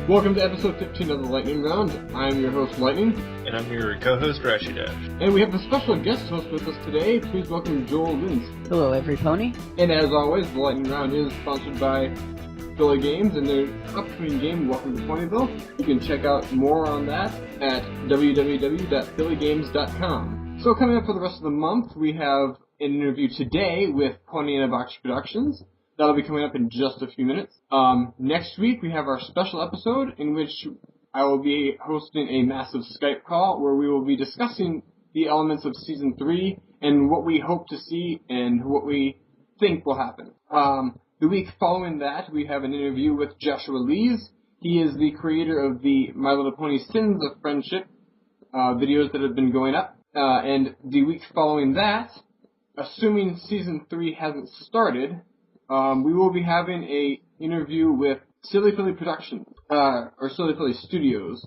Welcome to episode 15 of the Lightning Round. I'm your host, Lightning. And I'm your co-host, Rashy Dash. And we have a special guest host with us today. Please welcome Joel Linz. Hello, every pony. And as always, the Lightning Round is sponsored by Philly Games and their upcoming game, Welcome to Ponyville. You can check out more on that at www.phillygames.com. So coming up for the rest of the month, we have an interview today with Pony in a Box Productions. That'll be coming up in just a few minutes. Next week, we have our special episode in which I will be hosting a massive Skype call where we will be discussing the elements of Season 3 and what we hope to see and what we think will happen. The week following that, we have an interview with Joshua Lees. He is the creator of the My Little Pony Sins of Friendship videos that have been going up. And the week following that, assuming Season 3 hasn't started, we will be having a interview with Silly Philly Productions, or Silly Philly Studios,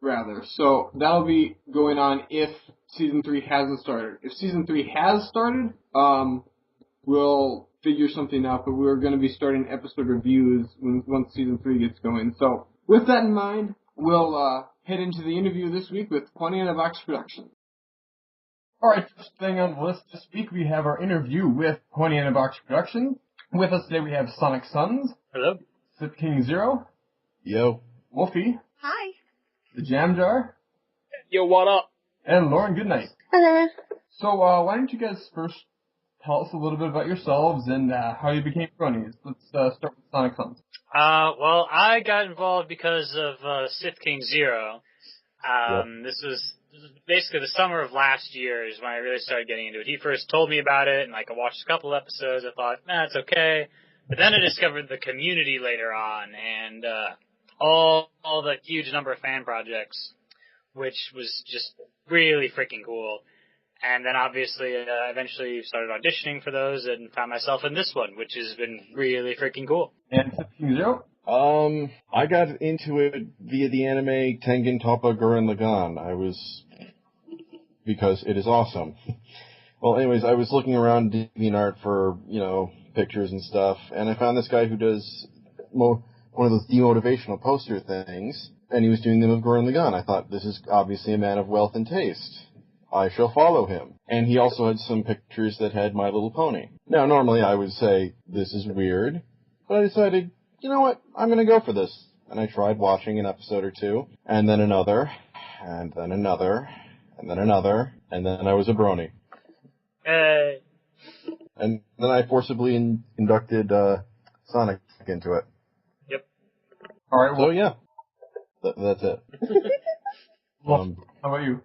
rather. So that'll be going on if Season 3 hasn't started. If Season 3 has started, we'll figure something out, but we're going to be starting episode reviews once Season 3 gets going. So with that in mind, we'll head into the interview this week with Pony in a Box Productions. Alright, first thing on the list this week, we have our interview with Pony in a Box Productions. With us today we have Sonic Sons. Hello. Sip King Zero. Yo. Wolfie. Hi. The Jam Jar. Yo, what up? And Lauren Goodnight. Hello. So, why don't you guys first tell us a little bit about yourselves and how you became bronies? Let's start with Sonic Sons. Well, I got involved because of Sith King Zero. This was basically the summer of last year is when I really started getting into it. He first told me about it, and I watched a couple episodes. I thought, it's okay. But then I discovered the community later on, and all the huge number of fan projects, which was just really freaking cool. And then obviously, eventually started auditioning for those and found myself in this one, which has been really freaking cool. And Sip King Zero? I got into it via the anime Tengen Toppa Gurren Lagann. Because it is awesome. Well, anyways, I was looking around DeviantArt for, pictures and stuff, and I found this guy who does one of those demotivational poster things, and he was doing them of Gurren Lagann. I thought, this is obviously a man of wealth and taste. I shall follow him. And he also had some pictures that had My Little Pony. Now, normally I would say, this is weird, but I decided, you know what, I'm gonna go for this. And I tried watching an episode or two, and then another, and then another, and then another, and then I was a brony. Hey. And then I forcibly inducted Sonic into it. Yep. All right. Well, So yeah, that's it. How about you?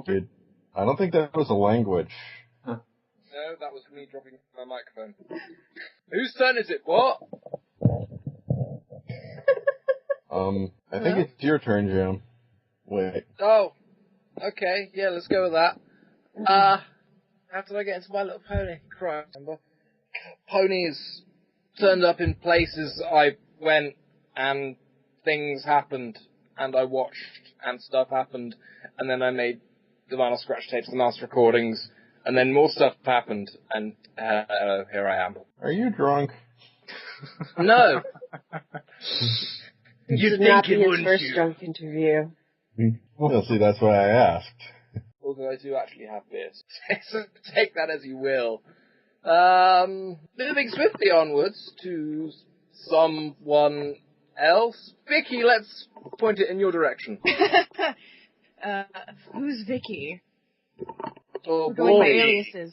Dude, I don't think that was a language. No, that was me dropping my microphone. Whose turn is it? What? I think it's your turn, Jim. Wait. Oh, okay. Yeah, let's go with that. How did I get into My Little Pony? Christ. Ponies turned up in places I went, and things happened, and I watched, and stuff happened, and then I made the vinyl scratch tapes, the master recordings, and then more stuff happened, and here I am. Are you drunk? No. You'd think you wouldn't. First drunk interview. Well, see, that's why I asked. Although I do actually have beers. So take that as you will. Moving swiftly onwards to someone else. Vicky, let's point it in your direction. Who's Vicky? Oh, We're going by boy. aliases.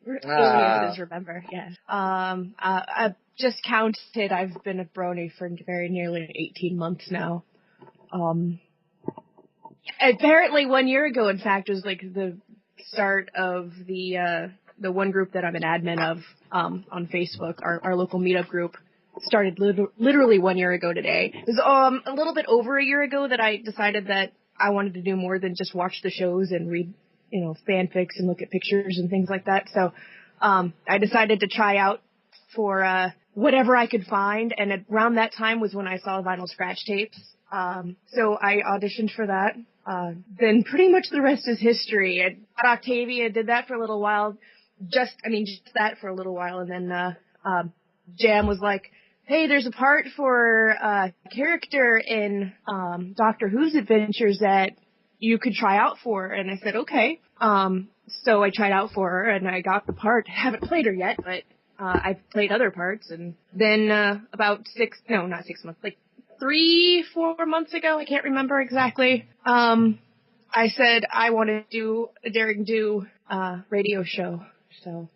Aliases, remember? Yes. I just counted. I've been a brony for very nearly 18 months now. Apparently 1 year ago, in fact, was the start of the one group that I'm an admin of on Facebook, our local meetup group. Started literally 1 year ago today. It was a little bit over a year ago that I decided that I wanted to do more than just watch the shows and read, fanfics and look at pictures and things like that. So I decided to try out for whatever I could find, and around that time was when I saw vinyl scratch tapes. So I auditioned for that. Then pretty much the rest is history. I got Octavia, did that for a little while. Just that for a little while, and then Jam was like, hey, there's a part for a character in Doctor Who's Adventures that you could try out for. And I said, okay. So I tried out for her, and I got the part. Haven't played her yet, but I've played other parts. And then about 3-4 months ago, I can't remember exactly, I said I want to do a Daring Do radio show. So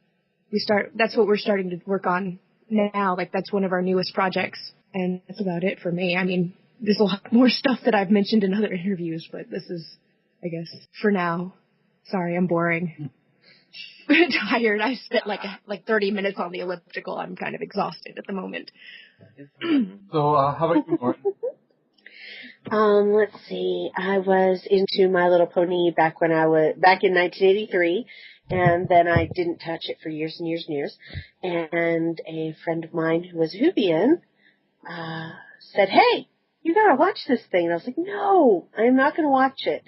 that's what we're starting to work on now. Like, that's one of our newest projects. And that's about it for me. I mean, there's a lot more stuff that I've mentioned in other interviews, but this is, I guess, for now. Sorry, I'm boring. I'm tired. I spent like 30 minutes on the elliptical. I'm kind of exhausted at the moment. So, how about you, Lauren? Let's see. I was into My Little Pony back in 1983, and then I didn't touch it for years and years and years. And a friend of mine who was a Whovian said, "Hey, you gotta watch this thing." And I was like, "No, I'm not gonna watch it."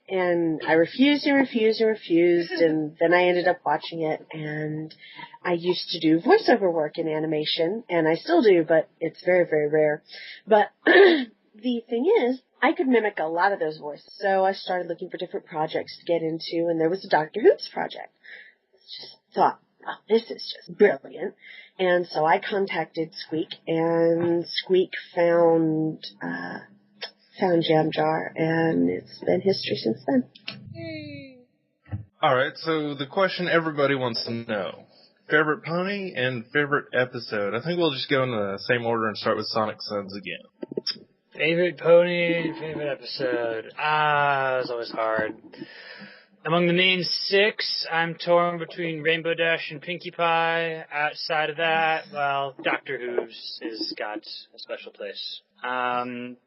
And I refused, and then I ended up watching it, and I used to do voiceover work in animation, and I still do, but it's very, very rare. But the thing is, I could mimic a lot of those voices, so I started looking for different projects to get into, and there was a Doctor Who's project. Just thought, oh, this is just brilliant. And so I contacted Squeak, and Squeak found Jam Jar, and it's been history since then. Alright, so the question everybody wants to know. Favorite pony and favorite episode. I think we'll just go in the same order and start with Sonic Suns again. Favorite pony and favorite episode. It's always hard. Among the main 6, I'm torn between Rainbow Dash and Pinkie Pie. Outside of that, well, Doctor Who's has got a special place.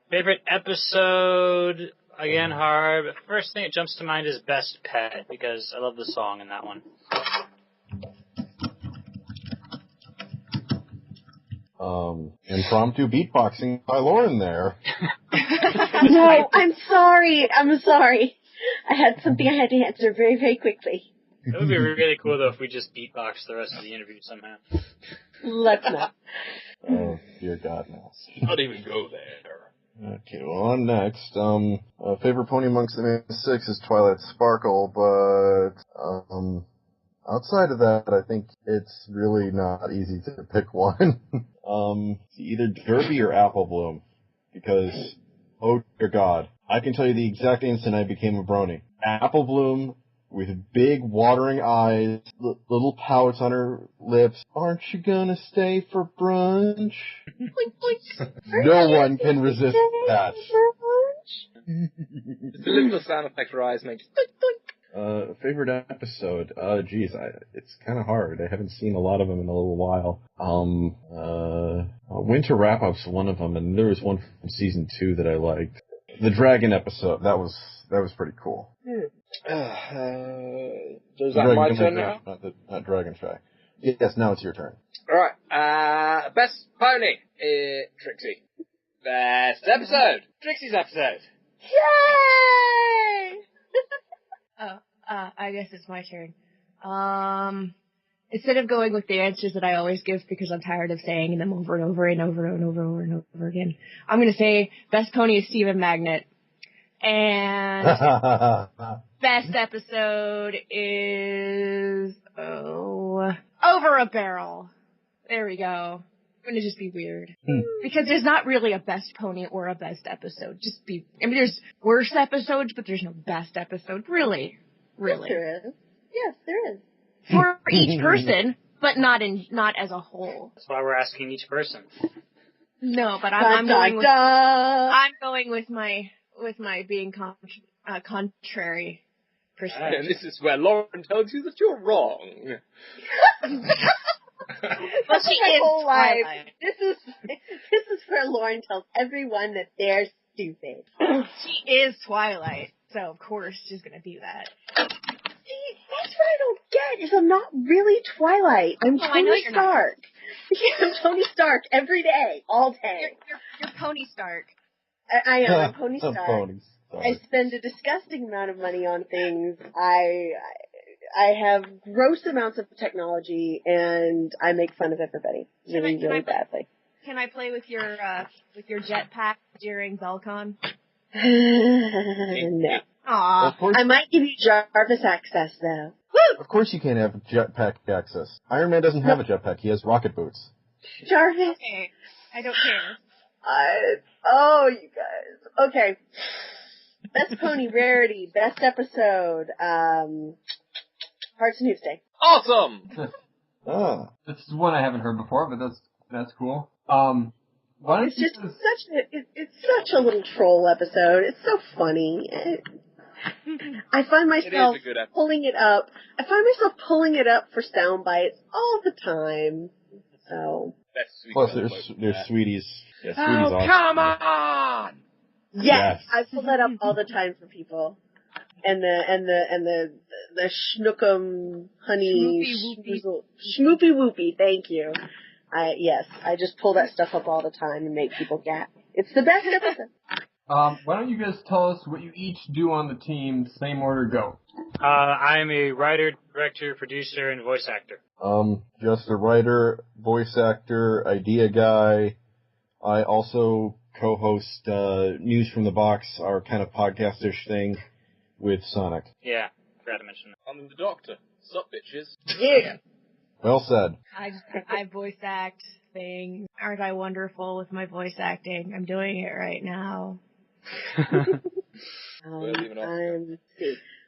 Favorite episode, again, hard. But first thing that jumps to mind is Best Pet, because I love the song in that one. Impromptu beatboxing by Lauren there. No, I'm sorry. I had something I had to answer very, very quickly. It would be really cool, though, if we just beatboxed the rest of the interview somehow. Let's not. Oh, dear God, no. Not even go there. Okay, well, I'm next. Favorite pony amongst the main 6 is Twilight Sparkle, but, outside of that, I think it's really not easy to pick one. It's either Derby or Apple Bloom, because, oh dear God, I can tell you the exact instant I became a brony. Apple Bloom, with big watering eyes, little pouts on her lips. Aren't you gonna stay for brunch? No one can resist that. Just a little sound effect for eyes makes Favorite episode? Geez, it's kind of hard. I haven't seen a lot of them in a little while. Winter Wrap-Up's one of them, and there was one from season 2 that I liked. The Dragon episode, that was pretty cool. Is that my turn now? Not Dragon Shack. Yes, now it's your turn. Alright, best pony, Trixie. Best episode, Trixie's episode. Yay! I guess it's my turn. Instead of going with the answers that I always give because I'm tired of saying them over and over and over and over and over again, I'm going to say best pony is Steven Magnet. And best episode is, Over a Barrel. There we go. I'm going to just be weird. Because there's not really a best pony or a best episode. There's worse episodes, but there's no best episode. Really. Yes, there is. Yes, there is. For each person, but not as a whole. That's why we're asking each person. No, but I'm going with my being contrary perspective. And this is where Lauren tells you that you're wrong. But she is Twilight. This is where Lauren tells everyone that they're stupid. She is Twilight, so of course she's gonna do that. See, that's what I don't get, is I'm not really Twilight. I'm Tony Stark. I'm Tony Stark every day, all day. You're Pony Stark. I am. I'm Pony Stark. I spend a disgusting amount of money on things. I have gross amounts of technology, and I make fun of everybody really, really badly. Can I play with your jetpack during Belcon? No. Aw. Of course, I might give you Jarvis access, though. of course you can't have jetpack access. Iron Man doesn't have a jetpack. He has rocket boots. Jarvis. Okay. I don't care. You guys. Okay. Best Pony Rarity, best episode, Hearts and Hoops Day. Awesome! Ah. This is one I haven't heard before, but that's cool. Why don't It's you just it's such a little troll episode. It's so funny. I find myself It is a good episode. pulling it up. I find myself pulling it up for sound bites all the time. So Plus, there's Sweetie's. Yeah, Sweetie's Oh, awesome. come on! yes, I pull that up all the time for people. And the schnookum honey schmoopy whoopy. Thank you. I just pull that stuff up all the time and make people gap. It's the best episode. why don't you guys tell us what you each do on the team? Same order, go. I'm a writer, director, producer, and voice actor. Just a writer, voice actor, idea guy. I also co-host News from the Box, our kind of podcast-ish thing, with Sonic. Yeah, forgot to mention that. I'm the doctor. Sup, bitches? Yeah. Well said. I voice act things. Aren't I wonderful with my voice acting? I'm doing it right now.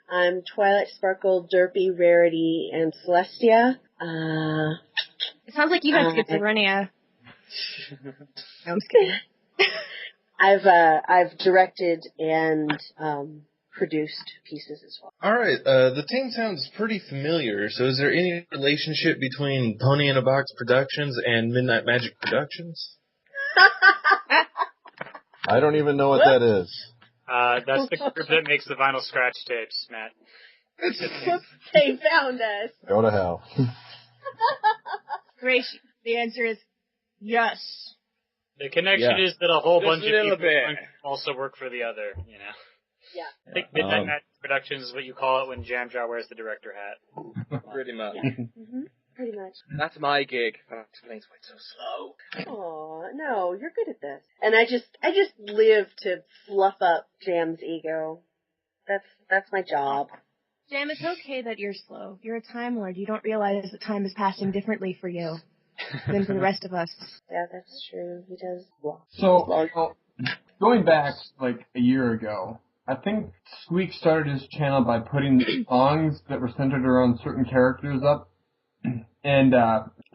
I'm Twilight Sparkle, Derpy, Rarity, and Celestia. It sounds like you have schizophrenia. No, I'm just kidding. I've directed and produced pieces as well. Alright, the team sounds pretty familiar, so is there any relationship between Pony in a Box Productions and Midnight Magic Productions? I don't even know what that is. That's the group that makes the vinyl scratch tapes, Matt. They found us. Go to hell. Grace, the answer is yes. The connection Yeah. is that a whole Just bunch a of little people bit. also work for the other, you know. Yeah. I think Midnight Magic Productions is what you call it when Jamjar wears the director hat. Pretty much. Mm-hmm. Pretty much. That's my gig. That explains why it's so slow. Aw, no, you're good at this. And I just live to fluff up Jam's ego. That's my job. Jam, it's okay that you're slow. You're a Time Lord. You don't realize that time is passing differently for you than for the rest of us. Yeah, that's true. He does. So, going back like a year ago, I think Squeak started his channel by putting songs that were centered around certain characters up. And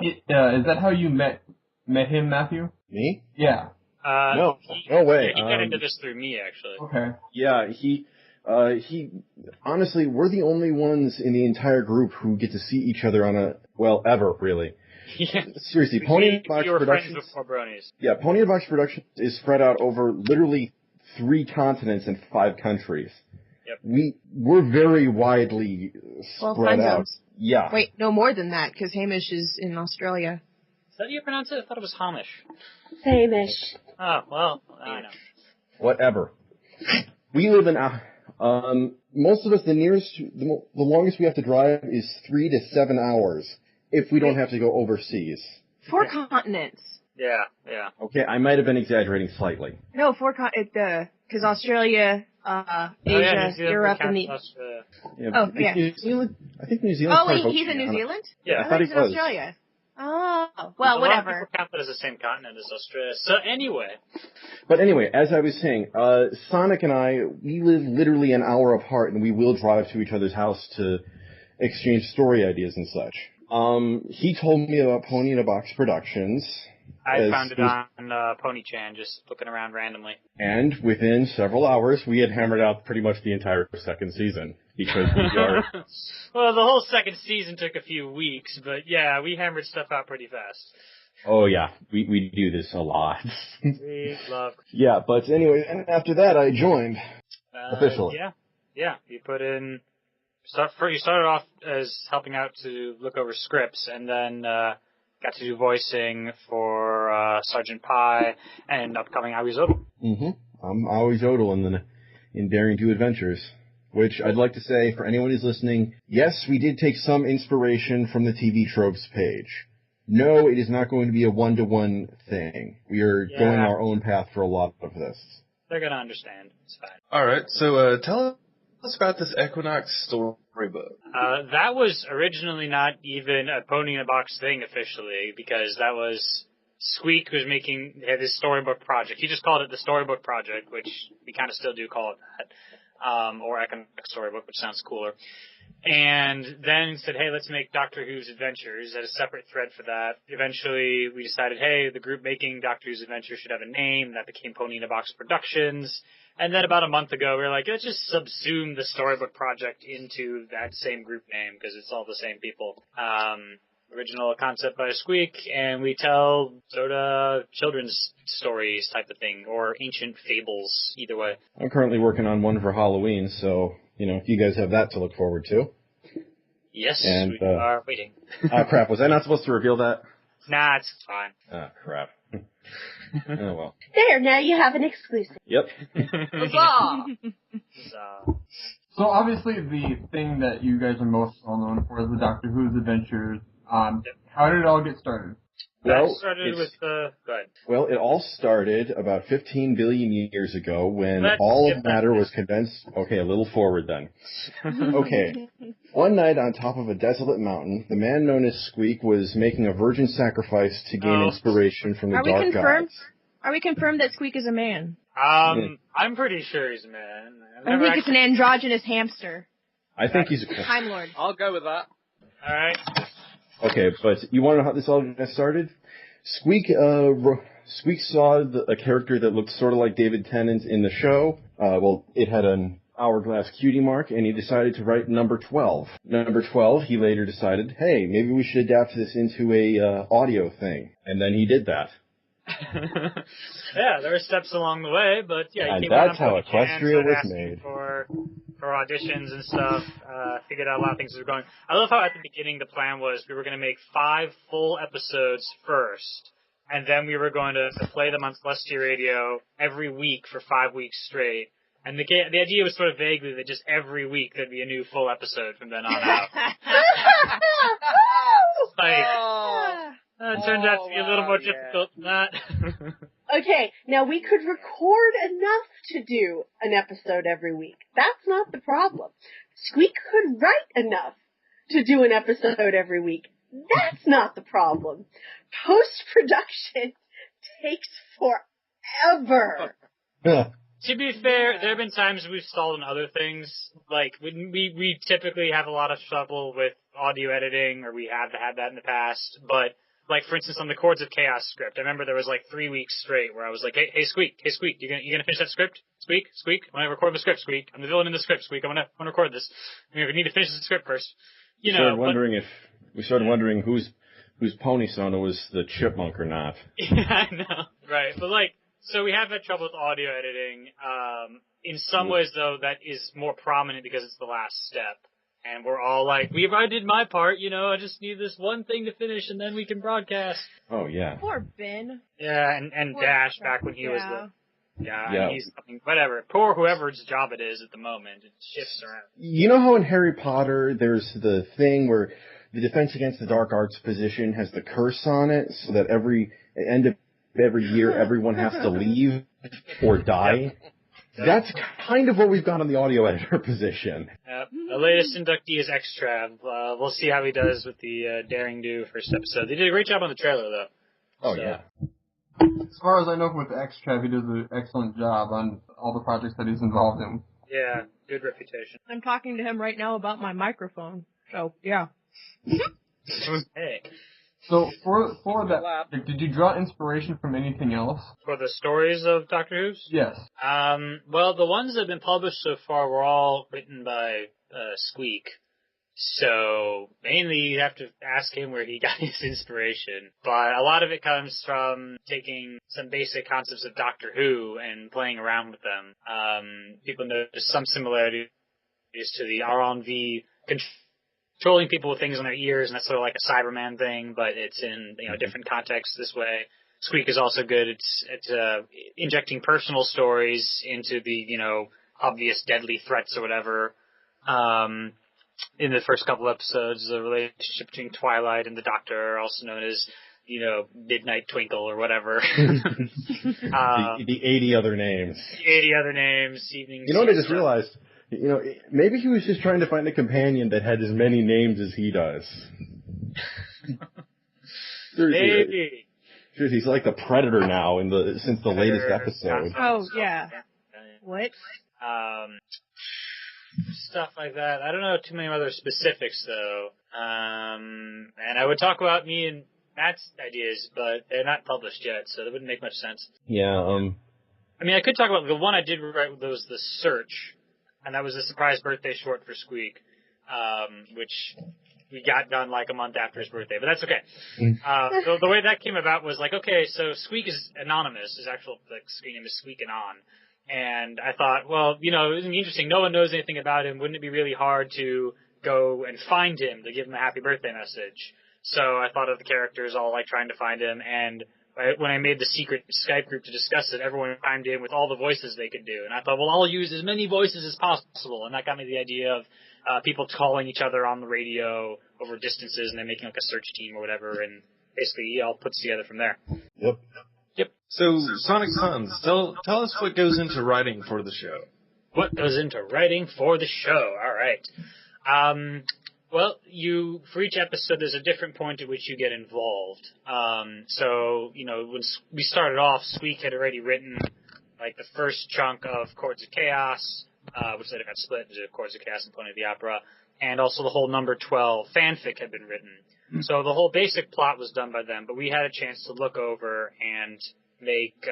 is that how you met him, Matthew? Me? Yeah. No way. He got into this through me, actually. Okay. Yeah, he honestly, we're the only ones in the entire group who get to see each other ever, really. Yeah. Seriously, Pony in a Box You were friends Productions. before Bronies. Yeah, Pony in a Box Productions is spread out over literally 3 continents and 5 countries. Yep. We're very widely spread time out. zones. Yeah. Wait, no more than that, because Hamish is in Australia. Is that how you pronounce it? I thought it was Hamish. Hamish. Oh, well, I know. Whatever. We live in most of us, the longest we have to drive is 3 to 7 hours if we don't have to go overseas. 4 continents. Yeah. Okay, I might have been exaggerating slightly. No, 4 continents, because Australia, Asia, New Zealand Europe, and the... Australia. Yeah, Oh, yeah. New Zealand, I think New Zealand's Oh, part wait, of he's in New Oceania. Zealand? Yeah. I thought he's he in was. Australia. Oh, well, A lot of whatever. people count that as the same continent as Australia. So anyway. But anyway, as I was saying, Sonic and I, we live literally an hour apart, and we will drive to each other's house to exchange story ideas and such. He told me about Pony in a Box Productions. I found it on PonyChan, just looking around randomly. And within several hours, we had hammered out pretty much the entire second season. Because we are... Well, the whole second season took a few weeks, but yeah, we hammered stuff out pretty fast. Oh yeah, we do this a lot. We love... Yeah, but anyway, and after that I joined. Officially. Yeah. You put in... You started off as helping out to look over scripts, and then got to do voicing for Sergeant Pie and upcoming Aoi Zodal. Mm-hmm. I'm Aoi Zodal in Daring Do Adventures. Which I'd like to say, for anyone who's listening, yes, we did take some inspiration from the TV Tropes page. no, it is not going to be a one-to-one thing. We are going our own path for a lot of this. They're gonna understand. It's fine. Alright, so tell us about this Equinox storybook. That was originally not even a Pony in a Box thing officially, because that was Squeak had his storybook project. He just called it the Storybook Project, which we kind of still do call it that, or Equinox Storybook, which sounds cooler. And then said, hey, let's make Doctor Who's Adventures as a separate thread for that. Eventually, we decided, hey, the group making Doctor Who's Adventures should have a name. That became Pony in a Box Productions. And then about a month ago, we were like, let's just subsume the Storybook Project into that same group name, because it's all the same people. Original concept by Squeak, and we tell sort of children's stories type of thing, or ancient fables, either way. I'm currently working on one for Halloween, so, if you guys have that to look forward to. Yes, and, we are waiting. Oh, crap. Was I not supposed to reveal that? Nah, it's fine. Ah, crap. Oh, well. There, now you have an exclusive. Yep. Huzzah! So obviously the thing that you guys are most well known for is the Doctor Who's Adventures. How did it all get started? That started with go ahead. Well, it all started about 15 billion years ago when Let's all get of matter was condensed. Okay, a little forward then. Okay. One night on top of a desolate mountain, the man known as Squeak was making a virgin sacrifice to gain inspiration from the dark gods. Are we confirmed that Squeak is a man? I'm pretty sure he's a man. I think it's an androgynous hamster. I think he's a Time Lord. I'll go with that. Alright. Okay, but you want to know how this all got started? Squeak saw a character that looked sort of like David Tennant in the show. It had an hourglass cutie mark, and he decided to write number 12. Number 12, he later decided, hey, maybe we should adapt this into a audio thing. And then he did that. Yeah, there were steps along the way, but yeah, and he that's how Equestria was made. For auditions and stuff, figured out a lot of things that were going. I love how at the beginning the plan was we were going to make 5 full episodes first, and then we were going to play them on Celestia Radio every week for 5 weeks straight. And the idea was sort of vaguely that just every week there'd be a new full episode from then on out. It turned out to be a little more difficult than that. Okay, now we could record enough to do an episode every week. That's not the problem. Squeak could write enough to do an episode every week. That's not the problem. Post-production takes forever. To be fair, there have been times we've stalled on other things. Like, we typically have a lot of trouble with audio editing, or we have had that in the past, but like, for instance, on the Chords of Chaos script, I remember there was like 3 weeks straight where I was like, hey, Squeak, you gonna finish that script? Squeak, I'm gonna record the script, Squeak. I'm the villain in the script, Squeak. I'm gonna record this. We need to finish the script first. We started wondering whose pony sono was the chipmunk or not. Yeah, I know. Right. But so we have had trouble with audio editing. In some ways though, that is more prominent because it's the last step. And we're all like, I did my part, I just need this one thing to finish and then we can broadcast. Oh, yeah. Poor Ben. Yeah, and Poor Dash back when he was he's whatever. Poor whoever's job it is at the moment. It shifts around. You know how in Harry Potter there's the thing where the Defense Against the Dark Arts position has the curse on it so that end of every year everyone has to leave or die? That's kind of what we've got on the audio editor position. Yep. The latest inductee is X-Trav. We'll see how he does with the Daring Do first episode. They did a great job on the trailer, though. Oh, yeah. As far as I know with X-Trav, he does an excellent job on all the projects that he's involved in. Yeah, good reputation. I'm talking to him right now about my microphone. So, yeah. Hey. So, for that, did you draw inspiration from anything else? For the stories of Doctor Who's? Yes. Well, the ones that have been published so far were all written by Squeak. So, mainly you have to ask him where he got his inspiration. But a lot of it comes from taking some basic concepts of Doctor Who and playing around with them. People notice some similarities to the R&V controlling people with things in their ears, and that's sort of like a Cyberman thing, but it's in different contexts this way. Squeak is also good at injecting personal stories into the obvious deadly threats or whatever. in the first couple episodes, the relationship between Twilight and the Doctor, also known as, Midnight Twinkle or whatever. The 80 other names. 80 other names, evening. You know what I just realized? Maybe he was just trying to find a companion that had as many names as he does. Maybe. Seriously, he's like the Predator now since the latest episode. Oh, yeah. What? Stuff like that. I don't know too many other specifics, though. And I would talk about me and Matt's ideas, but they're not published yet, so that wouldn't make much sense. Yeah, I mean, I could talk about the one I did write was The Search, and that was a surprise birthday short for Squeak, which we got done like a month after his birthday, but that's okay. The way that came about was like, okay, so Squeak is anonymous. His actual screen name is Squeak Anon. And I thought, well, it would be interesting. No one knows anything about him. Wouldn't it be really hard to go and find him to give him a happy birthday message? So I thought of the characters all like trying to find him, and when I made the secret Skype group to discuss it, everyone chimed in with all the voices they could do. And I thought, well, I'll use as many voices as possible. And that got me the idea of people calling each other on the radio over distances, and then making like a search team or whatever, and basically it all puts together from there. Yep. So, Sonic Suns, tell us what goes into writing for the show. What goes into writing for the show? All right. Well, for each episode, there's a different point at which you get involved. So, when we started off, Squeak had already written, like, the first chunk of Chords of Chaos, which later got split into Chords of Chaos and Pony of the Opera, and also the whole number 12 fanfic had been written. So the whole basic plot was done by them, but we had a chance to look over and make,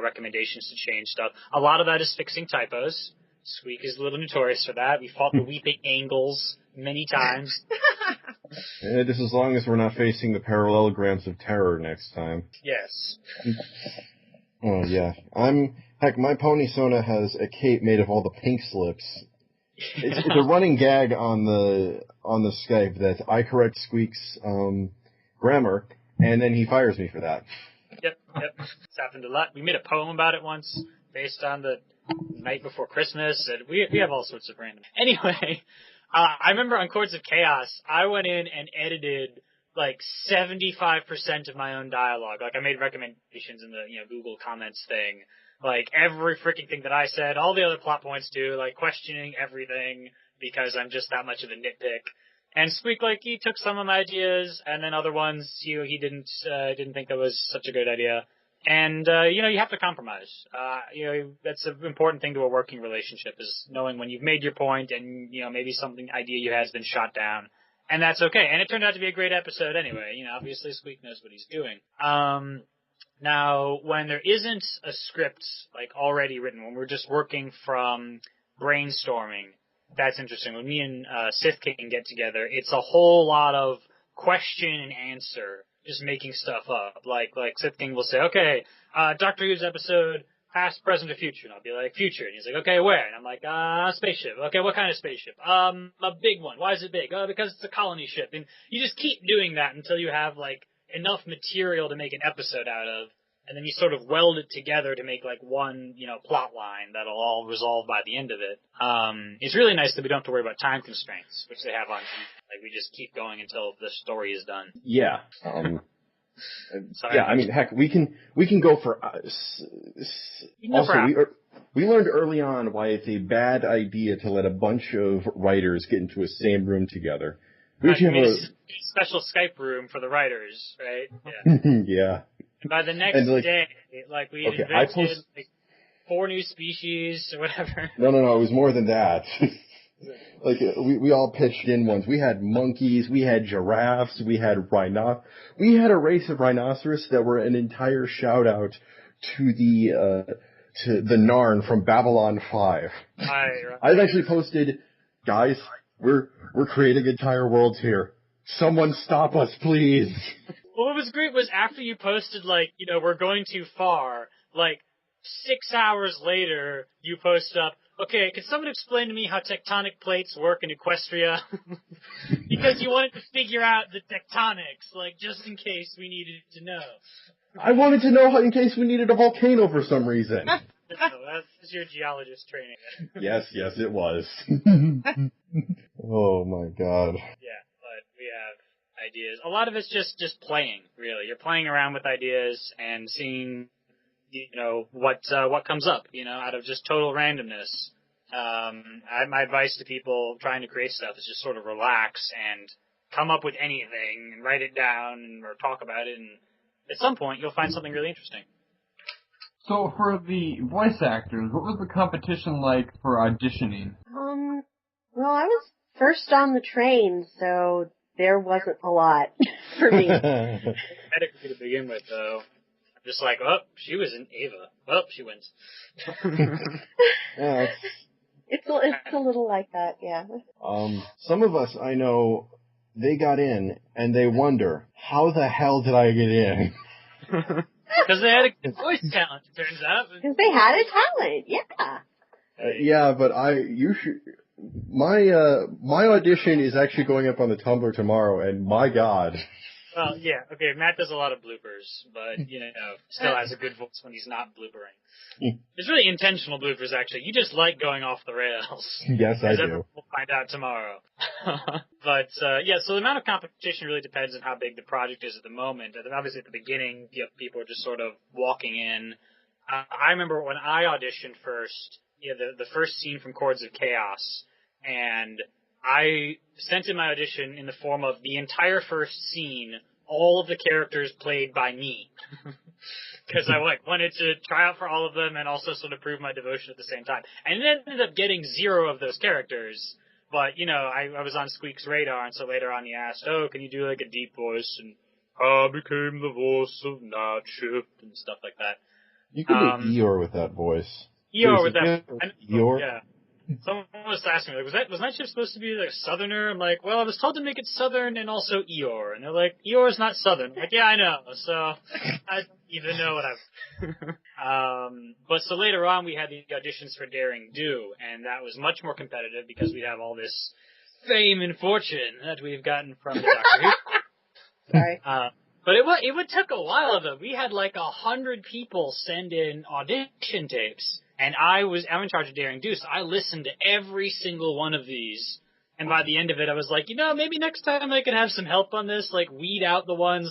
recommendations to change stuff. A lot of that is fixing typos. Squeak is a little notorious for that. We fought the weeping angles many times. Just as long as we're not facing the parallelograms of terror next time. Yes. Oh, yeah. My Pony Sona has a cape made of all the pink slips. It's a running gag on the Skype that I correct Squeak's grammar, and then he fires me for that. Yep. It's happened a lot. We made a poem about it once, based on the night before Christmas, and we have all sorts of random. Anyway, I remember on Chords of Chaos, I went in and edited like 75% of my own dialogue. Like, I made recommendations in the Google Comments thing. Like, every freaking thing that I said, all the other plot points too, like questioning everything because I'm just that much of a nitpick. And Squeak, like, he took some of my ideas, and then other ones, he didn't think that was such a good idea. And, you have to compromise. That's an important thing to a working relationship, is knowing when you've made your point and, maybe idea you had has been shot down. And that's okay. And it turned out to be a great episode anyway. Obviously Squeak knows what he's doing. Now, when there isn't a script, like, already written, when we're just working from brainstorming, that's interesting. When me and Sith King get together, it's a whole lot of question and answer, just making stuff up. Like Sith King will say, okay, Doctor Who's episode, past, present, or future. And I'll be like, future. And he's like, okay, where? And I'm like, spaceship. Okay, what kind of spaceship? A big one. Why is it big? Because it's a colony ship. And you just keep doing that until you have, like, enough material to make an episode out of. And then you sort of weld it together to make, like, one, plot line that'll all resolve by the end of it. It's really nice that we don't have to worry about time constraints, which they have on TV. Like, we just keep going until the story is done. Yeah. Yeah, I mean, heck, we can go for... we learned early on why it's a bad idea to let a bunch of writers get into a same room together. We should have a special Skype room for the writers, right? Yeah. Yeah. And by the next day, like, we invented 4 new species or whatever. No, it was more than that. Like, we all pitched in once. We had monkeys, we had giraffes, we had we had a race of rhinoceros that were an entire shout out to the Narn from Babylon 5. Right. I've actually posted, guys, we're creating entire worlds here. Someone stop us, please. Well, what was great was after you posted, like, we're going too far, like, 6 hours later, you post up, okay, can someone explain to me how tectonic plates work in Equestria? Because you wanted to figure out the tectonics, like, just in case we needed to know. I wanted to know how, in case we needed a volcano for some reason. No, that's your geologist training. Yes, it was. Oh my god. Yeah, but we have ideas. A lot of it's just playing, really. You're playing around with ideas and seeing, what comes up, out of just total randomness. My advice to people trying to create stuff is just sort of relax and come up with anything and write it down or talk about it, and at some point you'll find something really interesting. So for the voice actors, what was the competition like for auditioning? Well, I was first on the train, so there wasn't a lot for me. Medically to begin with, though, I'm just like, oh, she was in Ava. Oh, she wins. Yeah, It's a little like that, yeah. some of us I know, they got in and they wonder, how the hell did I get in? Because they had a good voice talent, it turns out. Because they had a talent, yeah. Yeah, but my audition is actually going up on the Tumblr tomorrow, and my god. Well, yeah, okay, Matt does a lot of bloopers, but, still has a good voice when he's not bloopering. It's really intentional bloopers, actually. You just like going off the rails. Yes, I do. We'll find out tomorrow. But, so the amount of competition really depends on how big the project is at the moment. And obviously, at the beginning, people are just sort of walking in. I remember when I auditioned first, the first scene from Chords of Chaos, and I sent in my audition in the form of the entire first scene, all of the characters played by me. Because I wanted to try out for all of them and also sort of prove my devotion at the same time. And then ended up getting 0 of those characters. But, I was on Squeak's radar, and so later on he asked, oh, can you do like a deep voice? And I became the voice of Night Shift and stuff like that. You can do Eeyore with that voice. Eeyore with that. Eeyore? Yeah. Someone was asking me, like, was Night Shift supposed to be like a southerner? I'm like, well, I was told to make it southern and also Eeyore. And they're like, Eeyore's not southern. I'm like, yeah, I know. So I don't even know what but so later on we had the auditions for Daring Do, and that was much more competitive because we have all this fame and fortune that we've gotten from the Doctor Who. Sorry. But it took a while though. We had like 100 people send in audition tapes. And I'm in charge of Daring Do, so I listened to every single one of these. And by the end of it, I was like, maybe next time I could have some help on this, like weed out the ones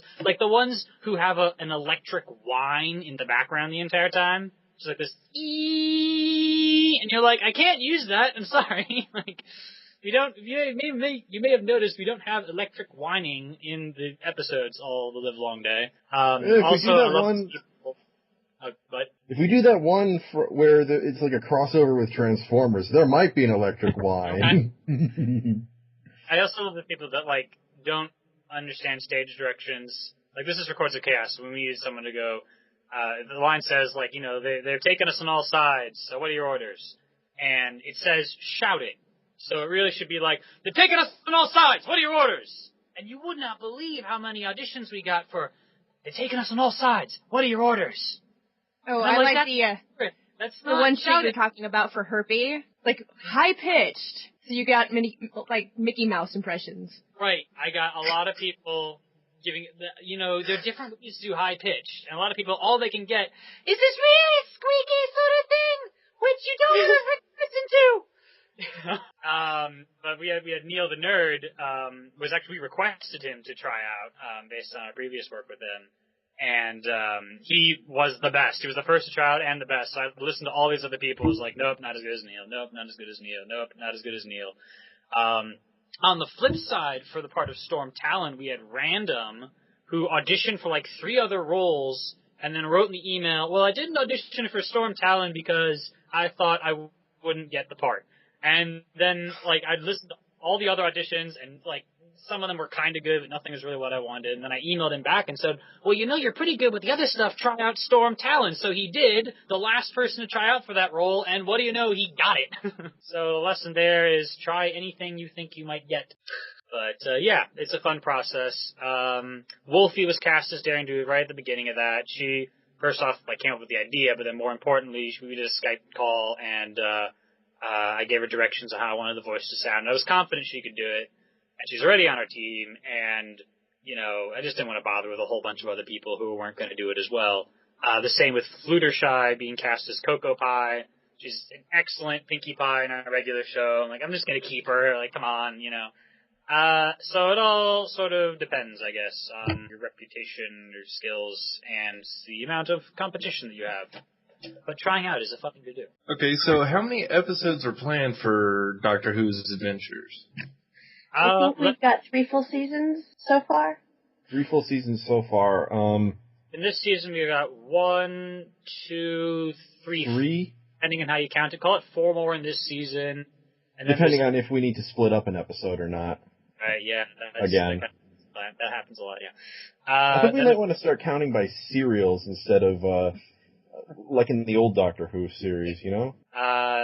who have an electric whine in the background the entire time. It's like this, eeeeee, and you're like, I can't use that, I'm sorry. Like, you may have noticed we don't have electric whining in the episodes all the live long day. If we do that one where it's like a crossover with Transformers, there might be an electric whine. I also love the people that, don't understand stage directions. Like, this is for Chords of Chaos. When we need someone to go, the line says, they're taking us on all sides, so what are your orders? And it says shouting. So it really should be like, they're taking us on all sides, what are your orders? And you would not believe how many auditions we got for, they're taking us on all sides, what are your orders? Oh, I like that's the one sheet you're talking about for Herpy. Like, high-pitched. So you got many, Mickey Mouse impressions. Right. I got a lot of people giving, there are different ways to do high-pitched. And a lot of people, all they can get, is this really a squeaky sort of thing, which you don't ever listen to? But we had Neil the Nerd, we requested him to try out, based on our previous work with him. And he was the best. He was the first to try out and the best. So I listened to all these other people. It was like, nope, not as good as Neil. Nope, not as good as Neil. Nope, not as good as Neil. On the flip side, for the part of Storm Talon, we had Random, who auditioned for 3 other roles, and then wrote in the email, well, I didn't audition for Storm Talon because I thought I wouldn't get the part. And then, I'd listened to all the other auditions, and, some of them were kind of good, but nothing was really what I wanted. And then I emailed him back and said, well, you're pretty good with the other stuff. Try out Storm Talon. So he did, the last person to try out for that role, and what do you know? He got it. So the lesson there is try anything you think you might get. But, it's a fun process. Wolfie was cast as Daring Do right at the beginning of that. She, first off, came up with the idea, but then more importantly, we did a Skype call, and I gave her directions on how I wanted the voice to sound. I was confident she could do it. And she's already on our team, and, I just didn't want to bother with a whole bunch of other people who weren't going to do it as well. The same with Fluttershy being cast as Cocoa Pie. She's an excellent Pinkie Pie in our regular show. I'm like, I'm just gonna keep her. Like, come on, you know. So it all sort of depends, I guess, on your reputation, your skills, and the amount of competition that you have. But trying out is a fun thing to do. Okay, so how many episodes are planned for Doctor Who's Adventures? I think we've got 3 full seasons so far. 3 full seasons so far. In this season, we got 1, 2, 3. 3? Depending on how you count it. Call it 4 more in this season. And depending on if we need to split up an episode or not. Right, yeah. Again. That happens a lot, yeah. I think we might want to start counting by serials instead of, like in the old Doctor Who series, you know?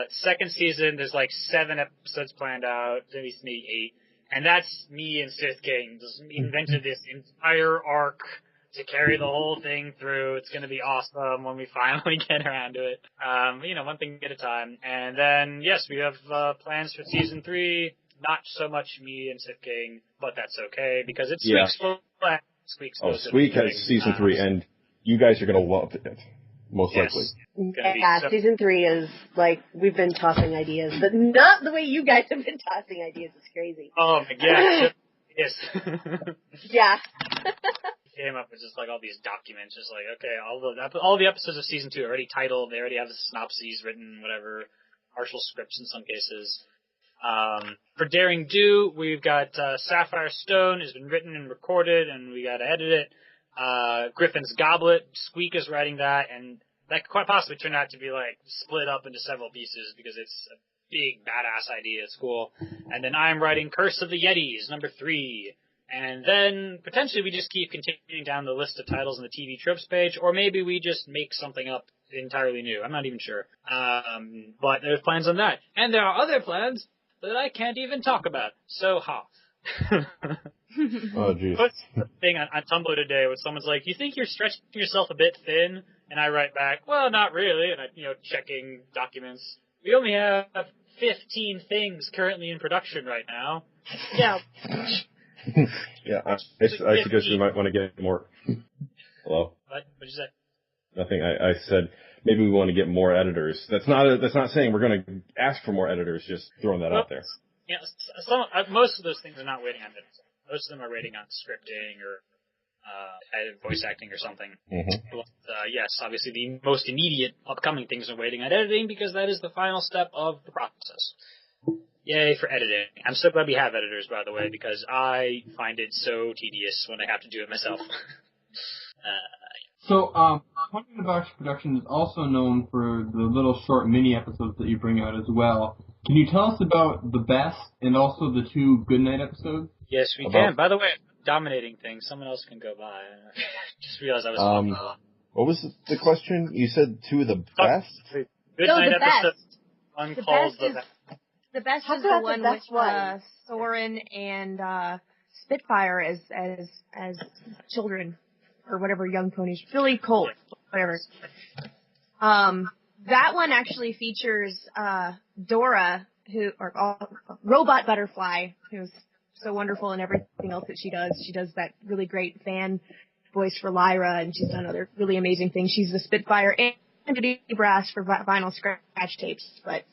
Second season, there's like 7 episodes planned out, at least maybe 8. And that's me and Sith King. Just invented this entire arc to carry the whole thing through. It's gonna be awesome when we finally get around to it. You know, one thing at a time. And then, yes, we have, plans for season 3. Not so much me and Sith King, but that's okay, because it's Squeak's Squeak has season 3, and you guys are gonna love it. Most likely. Yeah, season 3 is, like, we've been tossing ideas, but not the way you guys have been tossing ideas. It's crazy. Oh my god. Yes. Yeah. Came up with just like all these documents, just like, okay, all the episodes of season 2 are already titled, they already have the synopses written, whatever, partial scripts in some cases. For Daring Do, we've got, Sapphire Stone has been written and recorded, and we gotta edit it. Griffin's Goblet, Squeak is writing that, and that could quite possibly turn out to be like split up into several pieces because it's a big badass idea. It's cool. And then I'm writing Curse of the Yetis, number 3. And then potentially we just keep continuing down the list of titles on the TV tropes page, or maybe we just make something up entirely new. I'm not even sure. But there's plans on that. And there are other plans that I can't even talk about. So ha. Oh, jeez. Put a thing on Tumblr today where someone's like, you think you're stretching yourself a bit thin? And I write back, well, not really. And I, checking documents. We only have 15 things currently in production right now. Yeah. Yeah, I suggest we might want to get more. Hello? What did you say? Nothing. I said maybe we want to get more editors. That's not saying we're going to ask for more editors. Just throwing that out there. Yeah, most of those things are not waiting on editors. Most of them are waiting on scripting or voice acting or something. Mm-hmm. But, yes, obviously the most immediate upcoming things are waiting on editing because that is the final step of the process. Yay for editing. I'm so glad we have editors, by the way, because I find it so tedious when I have to do it myself. So, Point in the Box Productions is also known for the little short mini episodes that you bring out as well. Can you tell us about the best and also the 2 Goodnight episodes? Yes, we can. By the way, dominating things. Someone else can go by. Just realized I was talking a lot. What was the question? You said 2 of the best? Goodnight the episode. best. One The called best the The best How is about the one the best with one? Soren and Spitfire as children or whatever, young ponies. Billy Colt, whatever. That one actually features Dora, Robot Butterfly, who's so wonderful in everything else that she does. She does that really great fan voice for Lyra, and she's done other really amazing things. She's the Spitfire and Judy Brass for vinyl scratch tapes. But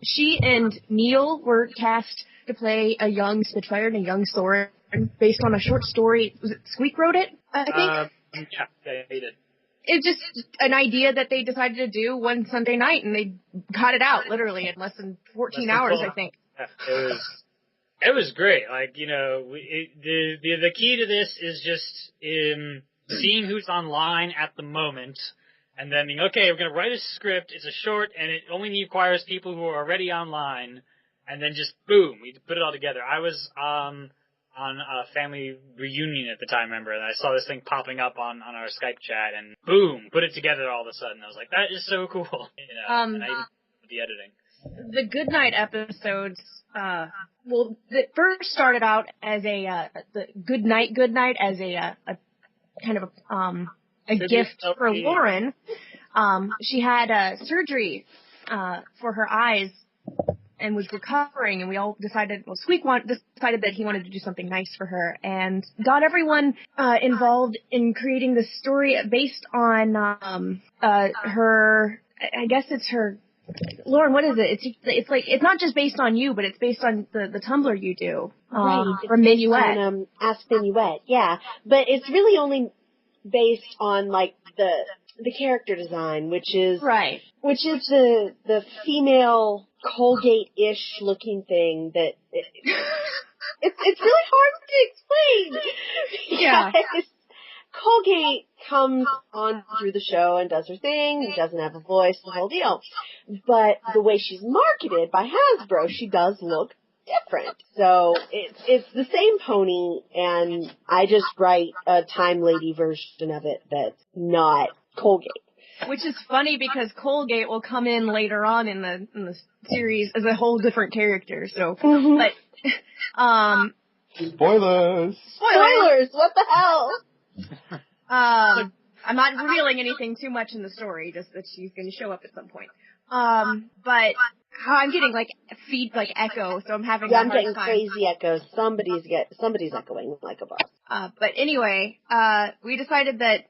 she and Neil were cast to play a young Spitfire and a young Soren based on a short story. Was it Squeak wrote it, I think? Yeah, they did. It's just an idea that they decided to do one Sunday night, and they got it out literally in less than 14 hours, I think. Yeah, it was great. Like, the key to this is just seeing who's online at the moment, and then being, okay, we're gonna write a script. It's a short, and it only requires people who are already online, and then just boom, we put it all together. I was on a family reunion at the time, remember, and I saw this thing popping up on our Skype chat, and boom, put it together all of a sudden. I was like, that is so cool. And I even did the editing. The Goodnight episodes, it first started out as the Goodnight as a kind of a gift for Lauren. She had surgery for her eyes and was recovering, and we all decided, Squeak decided that he wanted to do something nice for her, and got everyone involved in creating this story based on her, I guess it's her Lauren, what is it? It's like, it's not just based on you, but it's based on the Tumblr you do. Right. From Minuet. On, Ask Minuet, yeah. But it's really only based on, like, the character design, which is the female Colgate-ish looking thing that it's really hard to explain. Yeah. Colgate comes on through the show and does her thing, doesn't have a voice, the whole deal. But the way she's marketed by Hasbro, she does look different. So it's the same pony, and I just write a Time Lady version of it that's not Colgate. Which is funny because Colgate will come in later on in the series as a whole different character. So, but Spoilers! Spoilers! What the hell? I'm not revealing anything too much in the story, just that she's going to show up at some point. But I'm getting like echo, so I'm having a hard time. I'm getting crazy echoes. Somebody's echoing like a boss. But anyway, we decided that,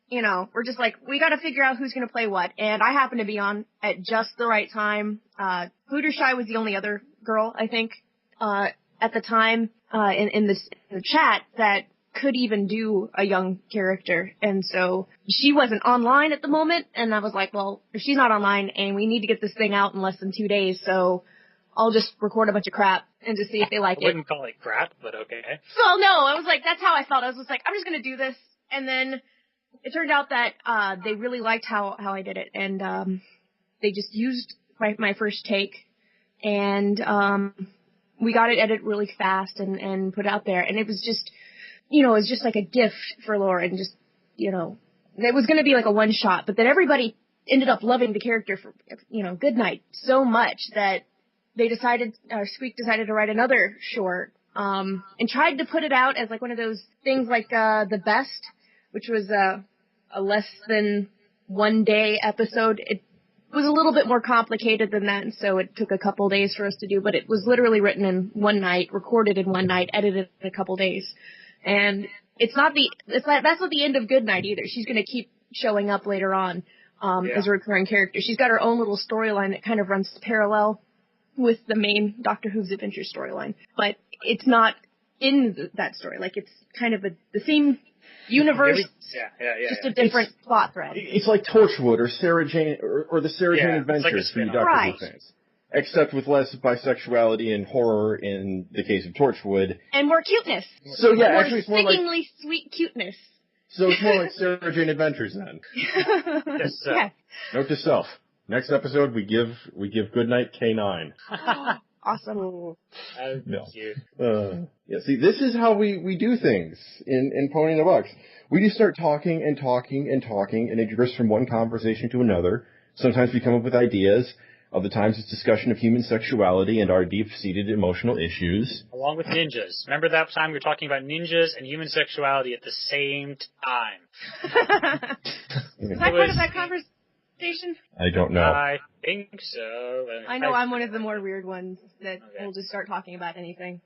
you know, we're just like, we gotta figure out who's gonna play what, and I happened to be on at just the right time. Fluttershy was the only other girl, I think, at the time, in the chat that could even do a young character, and so she wasn't online at the moment, and I was like, well, if she's not online, and we need to get this thing out in less than 2 days, so I'll just record a bunch of crap and just see if they like it. I wouldn't call it crap, but okay. So no, I was like, that's how I felt. I was just like, I'm just gonna do this, and then it turned out that they really liked how I did it, and they just used my first take, and we got it edited really fast and put it out there, and it was just, you know, it was just like a gift for Lauren. Just, you know, it was going to be like a one shot, but then everybody ended up loving the character for, you know, Goodnight so much that they decided, Squeak decided to write another short, and tried to put it out as like one of those things like The Best, which was a less than 1 day episode. It was a little bit more complicated than that, and so it took a couple days for us to do, but it was literally written in one night, recorded in one night, edited in a couple days. And that's not the end of Goodnight either. She's gonna keep showing up later on, as a recurring character. She's got her own little storyline that kind of runs parallel with the main Doctor Who's Adventure storyline. But it's not in that story. Like, it's kind of the same universe, just a different plot thread. It's like Torchwood or Sarah Jane, or the Sarah Jane Adventures for you Doctor Who fans. Except with less bisexuality and horror in the case of Torchwood. And more cuteness. So yeah, actually it's more like... sickeningly sweet cuteness. So it's more like Sarah Jane Adventures then. Yes, yeah. Note to self. Next episode we give Goodnight K9. Awesome. Cute. Yeah, see, this is how we do things in Pony in a Box. We just start talking and talking and talking, and it drifts from one conversation to another. Sometimes we come up with ideas. Other times it's discussion of human sexuality and our deep-seated emotional issues. Along with ninjas. Remember that time we were talking about ninjas and human sexuality at the same time? Was I part of that conversation? I don't know. I think so. I know I'm one of the more weird ones that will just start talking about anything.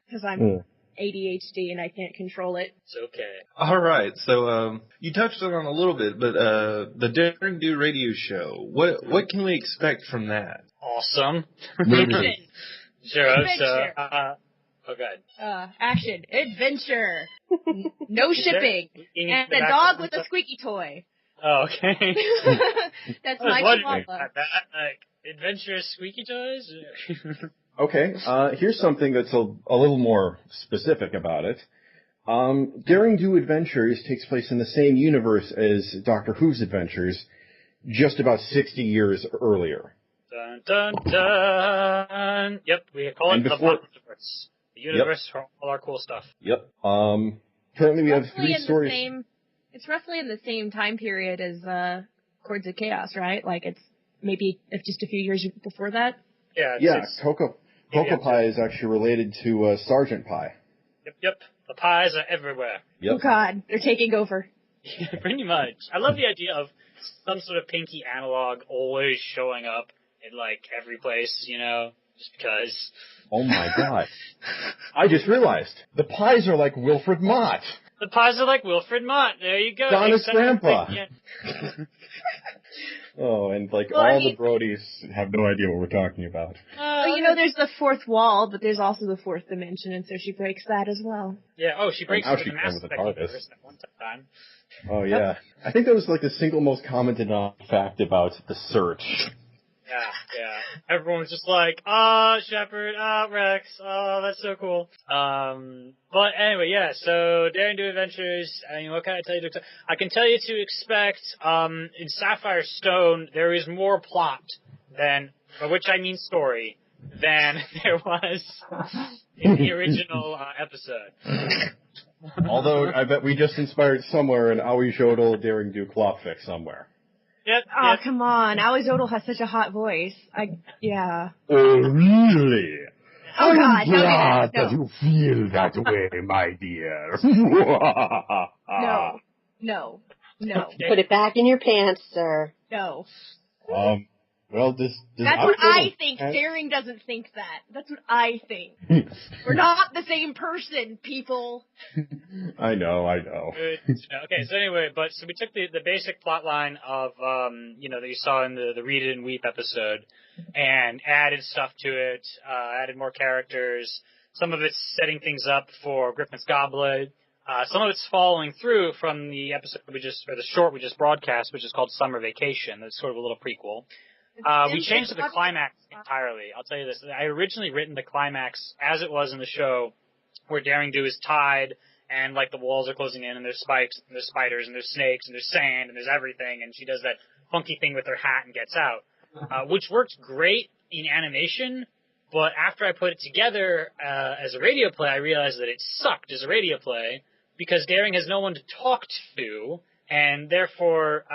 Because I'm ADHD and I can't control it. It's okay. All right, so you touched on it a little bit, but the Daring Do radio show, what can we expect from that? Awesome. Action. Sure. Adventure. So, good. Action. Adventure. No shipping. And a dog with a squeaky toy. Oh, okay. That's I was my wondering chihuahua. about that. Like, adventurous squeaky toys? Okay, here's something that's a little more specific about it. Daring Do Adventures takes place in the same universe as Doctor Who's Adventures, just about 60 years earlier. Dun, dun, dun. Yep, we call it the universe. The universe for all our cool stuff. Yep. Currently we have 3 stories. It's roughly in the same time period as Chords of Chaos, right? Like, it's maybe just a few years before that? Yeah. Cocoa Pie is actually related to Sergeant Pie. Yep. The pies are everywhere. Yep. Oh God, they're taking over. Pretty much. I love the idea of some sort of pinky analog always showing up in, like, every place, you know? just because. Oh my god. I just realized. The pies are like Wilfred Mott. The pies are like Wilfred Mott. There you go. Donna's Except grandpa. Yeah. Oh, and like Well, all the Brodies have no idea what we're talking about. Well, there's the fourth wall, but there's also the fourth dimension, and so she breaks that as well. Yeah, she breaks now into she the can Mass with the Effect TARDIS. universe at one time. Oh yeah. I think that was like the single most commented on fact about The Search. Yeah. Everyone's just like, Shepard, Rex, that's so cool. But anyway, yeah, so Daring Do Adventures, I mean, what can I tell you to expect? I can tell you to expect, in Sapphire Stone, there is more plot than, by which I mean story, than there was in the original, episode. Although, I bet we just inspired somewhere an Aoi Jodel Daring Do Klopfix somewhere. Yep. Come on. Aoi Zodel has such a hot voice. Yeah. Oh, really? Oh, God. Glad that No. you feel that way, my dear. No. Put it back in your pants, sir. No. Well, does That's Aoi what I Jodel think. have- Daring doesn't think that. That's what I think. We're not the same person, people. I know. Good. Okay, so anyway, so we took the basic plot line of, that you saw in the Read It and Weep episode, and added stuff to it, added more characters. Some of it's setting things up for Griffin's Goblet. Some of it's following through from the episode the short we just broadcast, which is called Summer Vacation. That's sort of a little prequel. We changed the climax entirely. I'll tell you this. I originally written the climax as it was in the show, where Daring Do is tied, and like the walls are closing in, and there's spikes, and there's spiders, and there's snakes, and there's sand, and there's everything, and she does that funky thing with her hat and gets out, which worked great in animation, but after I put it together as a radio play, I realized that it sucked as a radio play, because Daring has no one to talk to, and therefore,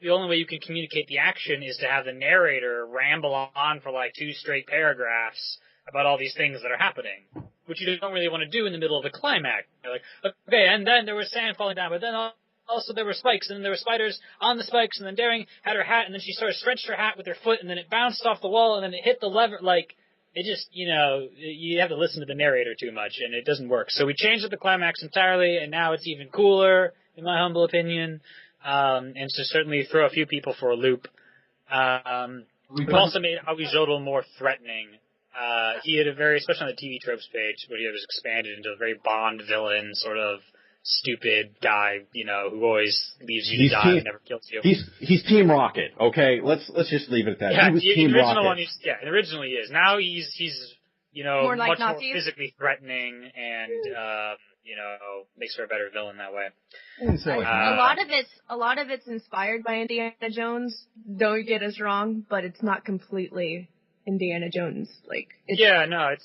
the only way you can communicate the action is to have the narrator ramble on for like 2 straight paragraphs about all these things that are happening, which you don't really want to do in the middle of the climax. You're like, okay, and then there was sand falling down, but then also there were spikes, and then there were spiders on the spikes, and then Daring had her hat, and then she sort of stretched her hat with her foot, and then it bounced off the wall, and then it hit the lever, like, it just, you have to listen to the narrator too much, and it doesn't work. So we changed up the climax entirely, and now it's even cooler, in my humble opinion. And to certainly throw a few people for a loop. We've also made Aoi Jodel more threatening. He had especially on the TV tropes page, where he was expanded into a very Bond villain, sort of stupid guy, who always leaves you to die and never kills you. He's Team Rocket, okay? Let's just leave it at that. Yeah, he was Team the original Rocket. one, originally he is. Now he's More like much Nazis? more physically threatening and, makes for a better villain that way. A lot of it's inspired by Indiana Jones. Don't get us wrong, but it's not completely Indiana Jones. Like, it's not.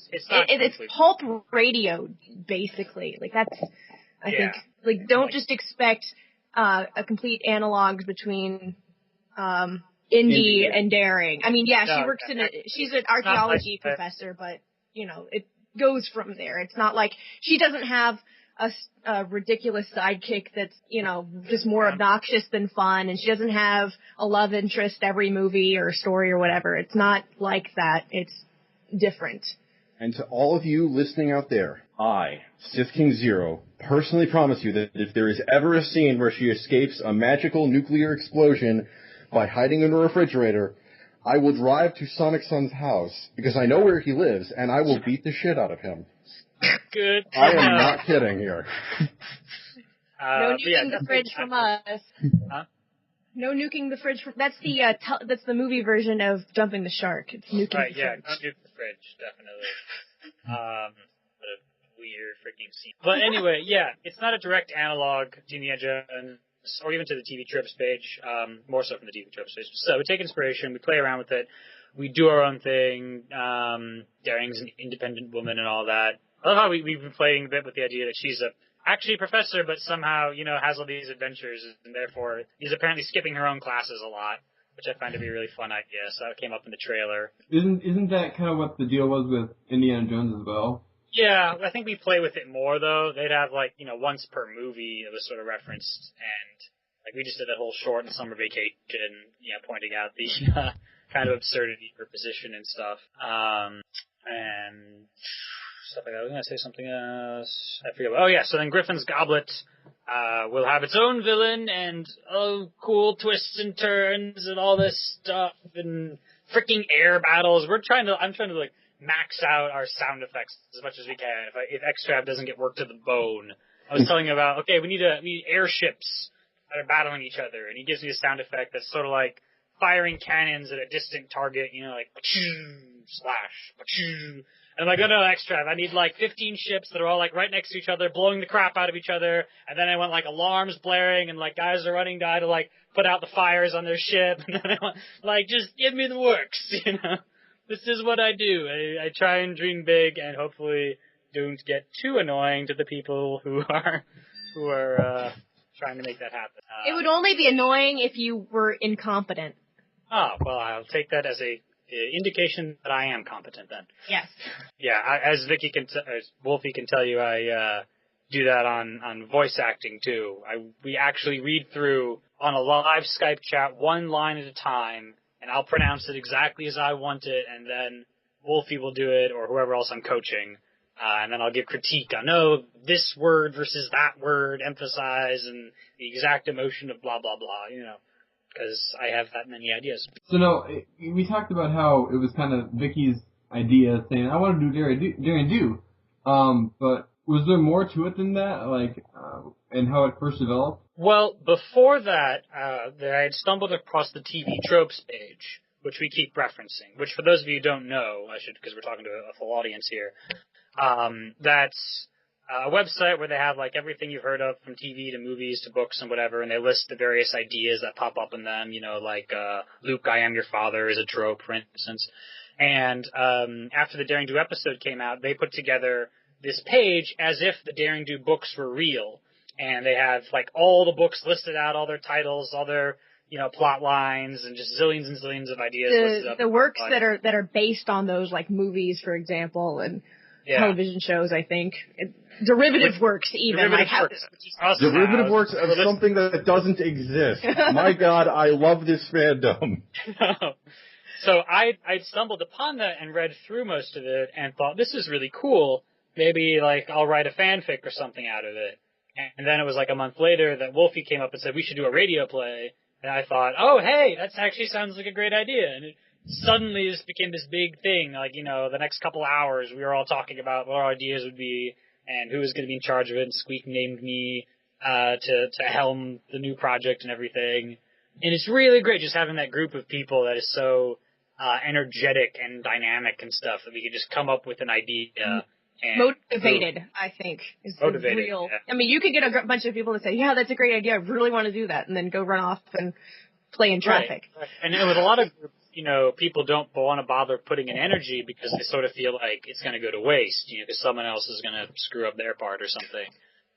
It's pulp radio, basically. Like, that's, I think, like, don't just expect a complete analog between Indy and Daring. I mean, she works she's an archaeology professor, but it goes from there. It's not like she doesn't have a ridiculous sidekick that's, just more obnoxious than fun, and she doesn't have a love interest every movie or story or whatever. It's not like that. It's different. And to all of you listening out there, I, Sith King Zero, personally promise you that if there is ever a scene where she escapes a magical nuclear explosion by hiding in a refrigerator, I will drive to Sonic Sun's house, because I know where he lives, and I will beat the shit out of him. Good. I am not kidding here. No nuking the fridge from us. Huh? No nuking the fridge from... That's the movie version of Jumping the Shark. It's nuking the fridge. Don't nuke the fridge, definitely. What a weird freaking scene. But anyway, it's not a direct analog to Indiana Jones, or even to the TV Tropes page, more so from the TV Tropes page. So we take inspiration, we play around with it, we do our own thing, Daring's an independent woman and all that. I love how we've been playing a bit with the idea that she's actually a professor, but somehow, has all these adventures, and therefore is apparently skipping her own classes a lot, which I find to be a really fun idea, so that came up in the trailer. Isn't that kind of what the deal was with Indiana Jones as well? Yeah, I think we play with it more, though. They'd have, once per movie it was sort of referenced, and, Like, we just did that whole short in summer vacation, pointing out the kind of absurdity of her position and stuff. And stuff like that. I was going to say something else. I forget. Oh, yeah, so then Griffin's Goblet will have its own villain and, cool twists and turns and all this stuff and freaking air battles. I'm trying to, like, max out our sound effects as much as we can. If Extrav doesn't get worked to the bone. I was telling him about, okay, we need airships that are battling each other, and he gives me a sound effect that's sort of like firing cannons at a distant target, like, slash, and I'm like, no, Extrav, I need like 15 ships that are all like right next to each other, blowing the crap out of each other, and then I want like alarms blaring, and like guys are running by to like put out the fires on their ship, and then I want, like, just give me the works, This is what I do. I try and dream big, and hopefully don't get too annoying to the people who are trying to make that happen. It would only be annoying if you were incompetent. Oh, well, I'll take that as a indication that I am competent then. Yes. Yeah, as Wolfie can tell you, I do that on voice acting too. We actually read through on a live Skype chat one line at a time, and I'll pronounce it exactly as I want it, and then Wolfie will do it, or whoever else I'm coaching. And then I'll give critique on, this word versus that word, emphasize, and the exact emotion of blah, blah, blah, because I have that many ideas. So now, we talked about how it was kind of Vicky's idea, saying, I want to do Dare and Do. But was there more to it than that, and how it first developed? Well, before that, I had stumbled across the TV tropes page, which we keep referencing, which for those of you who don't know, I should, because we're talking to a full audience here, that's a website where they have like everything you've heard of from TV to movies to books and whatever, and they list the various ideas that pop up in them, like Luke, I Am Your Father is a trope, for instance. And after the Daring Do episode came out, they put together this page as if the Daring Do books were real. And they have like all the books listed out, all their titles, all their plot lines, and just zillions and zillions of ideas listed up. The works that are based on those, like movies, for example, and television shows, I think. Derivative works, even. Derivative works of something that doesn't exist. My God, I love this fandom. So I'd stumbled upon that and read through most of it and thought, this is really cool. Maybe, like, I'll write a fanfic or something out of it. And then it was like a month later that Wolfie came up and said, we should do a radio play. And I thought, oh, hey, that actually sounds like a great idea. And it suddenly this became this big thing. Like, the next couple hours we were all talking about what our ideas would be and who was going to be in charge of it. And Squeak named me to helm the new project and everything. And it's really great just having that group of people that is so energetic and dynamic and stuff that we could just come up with an idea. And motivated, I think, is motivated, real. Yeah. I mean, you could get a bunch of people to say, yeah, that's a great idea, I really want to do that, and then go run off and play in traffic. Right. And with a lot of groups, people don't want to bother putting in energy because they sort of feel like it's going to go to waste, because someone else is going to screw up their part or something.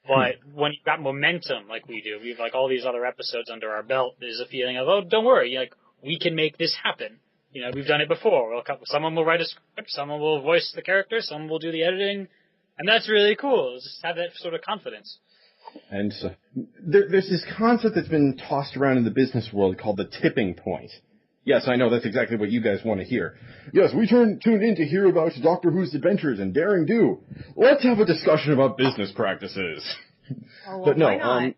But when you've got momentum like we do, we have like all these other episodes under our belt, there's a feeling of, oh, don't worry, we can make this happen. We've done it before. Someone will write a script, someone will voice the character, someone will do the editing, and that's really cool. Just have that sort of confidence. And so, there's this concept that's been tossed around in the business world called the tipping point. Yes, I know that's exactly what you guys want to hear. Yes, we tuned in to hear about Doctor Who's adventures and Daring Do. Let's have a discussion about business practices. Oh, well, but no, why not?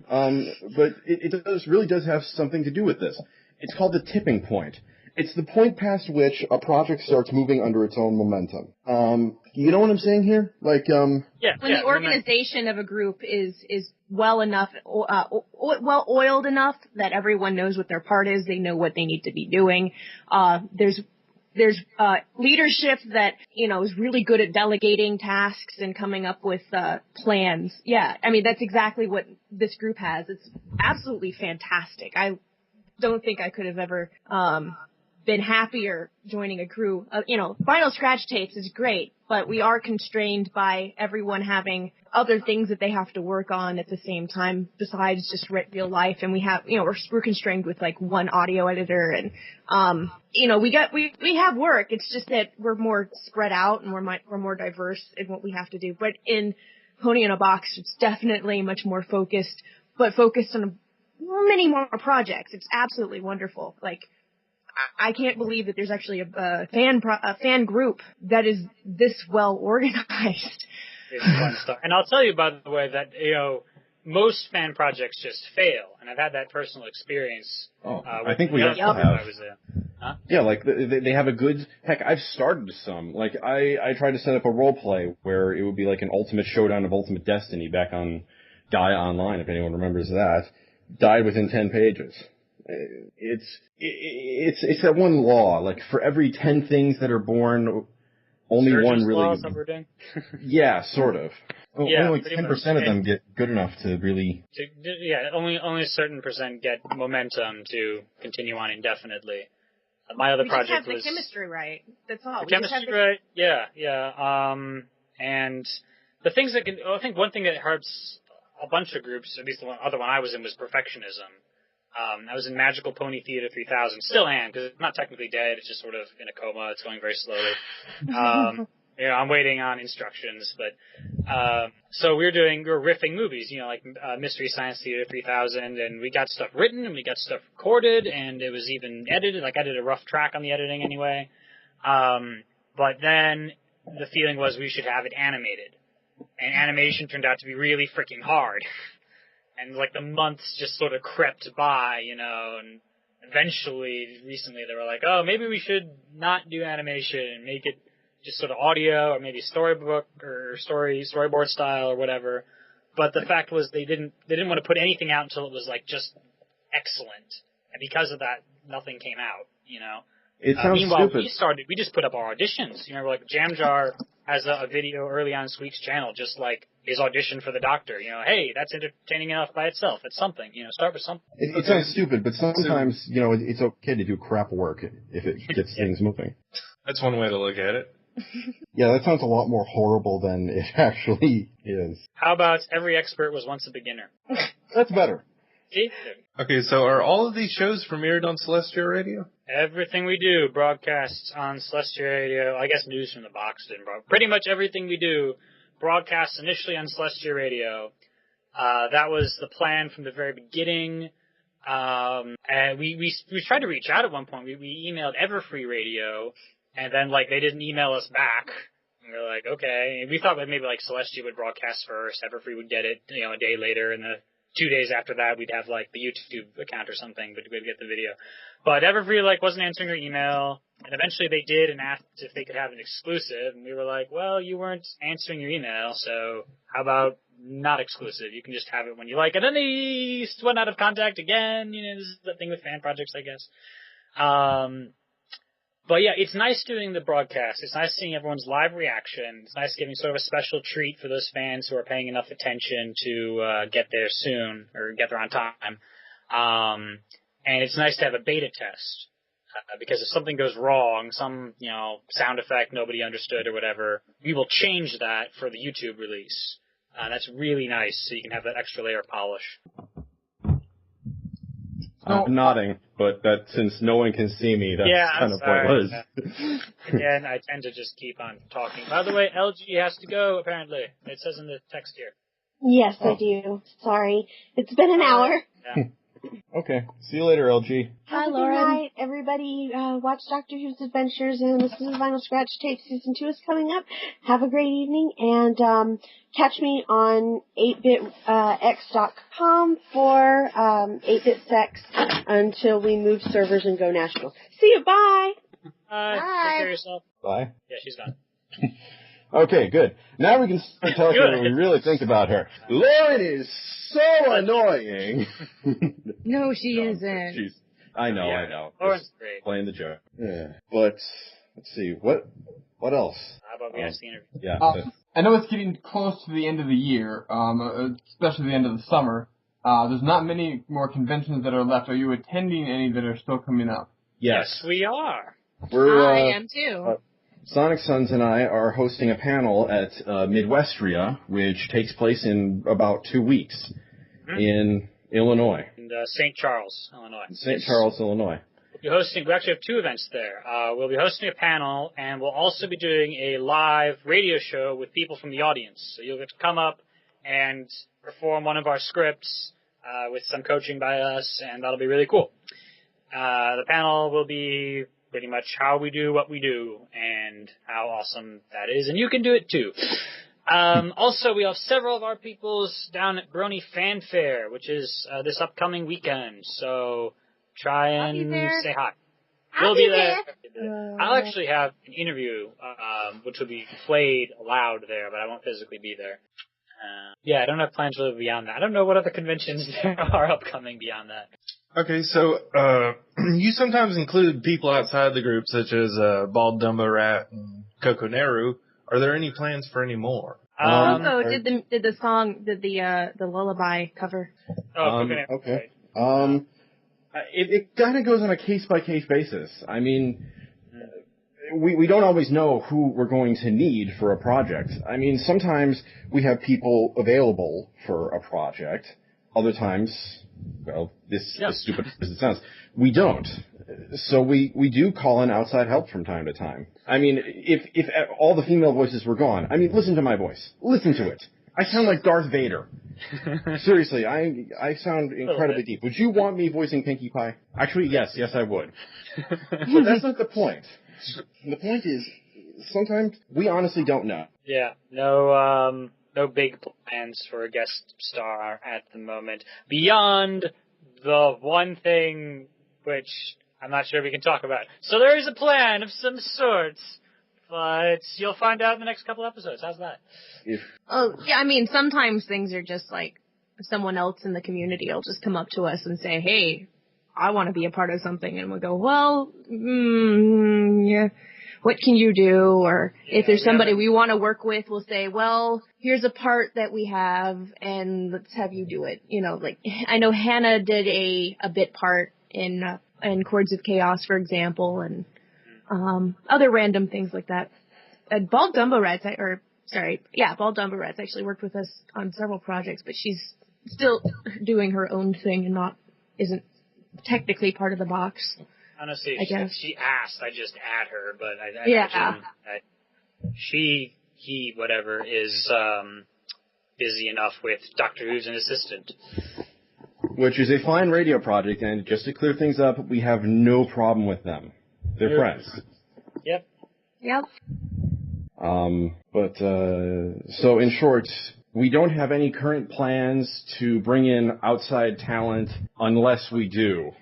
but it really does have something to do with this. It's called the tipping point. It's the point past which a project starts moving under its own momentum. You know what I'm saying here? When the organization of a group is well enough, well oiled enough that everyone knows what their part is, they know what they need to be doing. There's leadership that is really good at delegating tasks and coming up with plans. Yeah, I mean that's exactly what this group has. It's absolutely fantastic. I don't think I could have ever been happier joining a crew. Vinyl scratch tapes is great, but we are constrained by everyone having other things that they have to work on at the same time besides just real life. And we have, we're constrained with like one audio editor and, we have work. It's just that we're more spread out and we're more diverse in what we have to do. But in Pony in a Box, it's definitely much more focused, but focused on many more projects. It's absolutely wonderful. Like, I can't believe that there's actually a fan group that is this well organized. It's fun stuff. And I'll tell you, by the way, that, most fan projects just fail, and I've had that personal experience. I think we all have. I was in. Huh? Yeah, like they have a good. Heck, I've started some. Like I tried to set up a role play where it would be like an Ultimate Showdown of Ultimate Destiny back on Gaia Online, if anyone remembers that. Died within 10 pages. It's that one law. Like for every 10 things that are born, only Surgeon's one really. Law, is that what we're doing? Yeah, sort of. Yeah, only like 10% of them get good enough to really. Only a certain percent get momentum to continue on indefinitely. My other project just have was the chemistry right. That's all. The chemistry right. Yeah. And the things that I think one thing that hurts a bunch of groups, at least the other one I was in, was perfectionism. I was in Magical Pony Theater 3000. Still am, because it's not technically dead. It's just sort of in a coma. It's going very slowly. I'm waiting on instructions. But so we were riffing movies, like Mystery Science Theater 3000, and we got stuff written, and we got stuff recorded, and it was even edited. Like, I did a rough track on the editing anyway. But then the feeling was we should have it animated. And animation turned out to be really freaking hard. And, like, the months just sort of crept by, and eventually, recently, they were like, oh, maybe we should not do animation and make it just sort of audio or maybe storybook or storyboard style or whatever. But the fact was they didn't want to put anything out until it was, like, just excellent. And because of that, nothing came out, It sounds meanwhile, stupid. we just put up our auditions. Like Jam Jar has a video early on Squeak's channel, just like his audition for the Doctor. Hey, that's entertaining enough by itself. It's something. Start with something. It sounds stupid, but sometimes, it's okay to do crap work if it gets things moving. That's one way to look at it. Yeah, that sounds a lot more horrible than it actually is. How about every expert was once a beginner? That's better. See? Okay, so are all of these shows premiered on Celestial Radio? Everything we do broadcasts on Celestial Radio. I guess News from the Box didn't broadcast. Pretty much everything we do broadcasts initially on Celestial Radio. That was the plan from the very beginning. And we tried to reach out at one point. We emailed Everfree Radio, and then they didn't email us back. And we were like, okay. And we thought that maybe Celestia would broadcast first, Everfree would get it, a day later, and the 2 days after that we'd have the YouTube account or something, but we'd get the video. But Everfree wasn't answering our email, and eventually they did and asked if they could have an exclusive, and we were like, well, you weren't answering your email, so how about not exclusive? You can just have it when you like it. And they went out of contact again. This is the thing with fan projects, I guess. But yeah, it's nice doing the broadcast. It's nice seeing everyone's live reaction. It's nice giving sort of a special treat for those fans who are paying enough attention to get there soon or get there on time. And it's nice to have a beta test because if something goes wrong, some sound effect nobody understood or whatever, we will change that for the YouTube release. That's really nice, so you can have that extra layer of polish. I'm nodding, but that since no one can see me, that's kind of pointless. Again, I tend to just keep on talking. By the way, LG has to go, apparently. It says in the text here. Yes, I do. Sorry. It's been an hour. Yeah. Okay. See you later, LG. Hi, Lauren. Good night, everybody. Watch Doctor Who's Adventures and listen to Vinyl Scratch Tape. Season 2 is coming up. Have a great evening, and catch me on 8bitx.com for 8bit sex until we move servers and go national. See you. Bye. Bye. Take care of yourself. Bye. Yeah, she's gone. Okay, good. Now we can start telling her what we really think about her. Lauren is so annoying. No, she isn't. I know. Lauren's great. Playing the joke. Yeah. But, let's see, what else? How about we ask the interview? Yeah. I know it's getting close to the end of the year, especially the end of the summer. There's not many more conventions that are left. Are you attending any that are still coming up? Yes, we are. I am too. Sonic Sons and I are hosting a panel at Midwestria, which takes place in about 2 weeks in Illinois. In St. Charles, Illinois. St. Charles, Illinois. We actually have 2 events there. We'll be hosting a panel, and we'll also be doing a live radio show with people from the audience. So you'll get to come up and perform one of our scripts. with some coaching by us, and that'll be really cool. The panel will be pretty much how we do what we do and how awesome that is, and you can do it too. Also, we have several of our peoples down at Brony Fanfare, which is this upcoming weekend, so try and say hi. We'll be there. I'll actually have an interview, which will be played aloud there, but I won't physically be there. Yeah, I don't have plans really beyond that. I don't know what other conventions there are upcoming beyond that. Okay, so you sometimes include people outside the group, such as Bald Dumbo Rat and Coco Neru. Are there any plans for any more? Coco did the lullaby cover. Okay. It kind of goes on a case-by-case basis. I mean, we don't always know who we're going to need for a project. I mean, sometimes we have people available for a project. Other times, well, this as stupid as it sounds, we don't. So we do call in outside help from time to time. I mean, if all the female voices were gone, I mean, listen to my voice. Listen to it. I sound like Darth Vader. Seriously, I sound incredibly deep. Would you want me voicing Pinkie Pie? Actually, yes, I would. But that's not the point. The point is, sometimes we honestly don't know. Yeah, no big plans for a guest star at the moment. Beyond the one thing which I'm not sure we can talk about. So there is a plan of some sorts, but you'll find out in the next couple episodes. How's that? I mean, sometimes things are just like someone else in the community will just come up to us and say, hey, I want to be a part of something. And we'll go, well, yeah, what can you do? Or if there's somebody we want to work with, we'll say, well, here's a part that we have, and let's have you do it. You know, like, I know Hannah did a bit part in Chords of Chaos, for example, and other random things like that. And Bald Dumbo Rat's actually worked with us on several projects, but she's still doing her own thing and isn't technically part of the box. Honestly, I guess. If she asked, I just add her, but I yeah. He, whatever, is busy enough with Doctor Who's an assistant. Which is a fine radio project, and just to clear things up, we have no problem with them. They're friends. Yep. So in short, we don't have any current plans to bring in outside talent unless we do.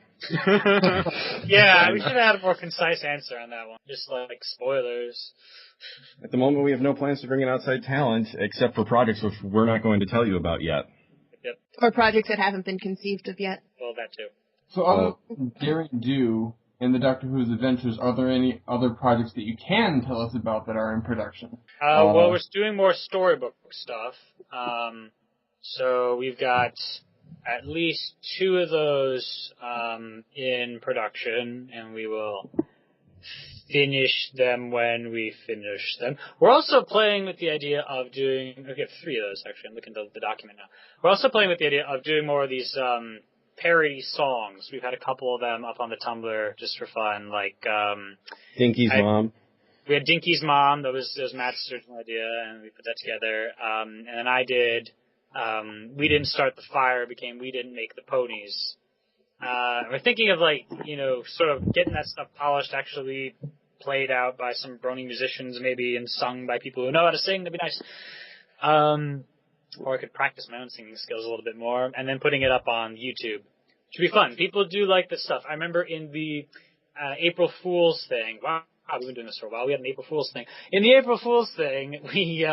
Yeah, we should have had a more concise answer on that one. Just like spoilers. At the moment, we have no plans to bring in outside talent, except for projects which we're not going to tell you about yet. Yep. Or projects that haven't been conceived of yet. Well, that too. So other than Daring Do and the Doctor Who's Adventures, are there any other projects that you can tell us about that are in production? Well, we're doing more storybook stuff. So we've got at least 2 of those in production, and we will finish them when we finish them. We're also playing with the idea of doing... We have 3 of those, actually. I'm looking at the document now. We're also playing with the idea of doing more of these parody songs. We've had a couple of them up on the Tumblr just for fun, like... Dinky's Mom. We had Dinky's Mom. That was Matt's original idea, and we put that together. And then I did... We Didn't Start the Fire became We Didn't Make the Ponies. We're thinking of, like, you know, sort of getting that stuff polished, actually played out by some Brony musicians maybe, and sung by people who know how to sing. That'd be nice. Or I could practice my own singing skills a little bit more, and then putting it up on YouTube. Which would be fun. People do like this stuff. I remember in the April Fool's thing, wow, we've been doing this for a while, we had an April Fool's thing. In the April Fool's thing, we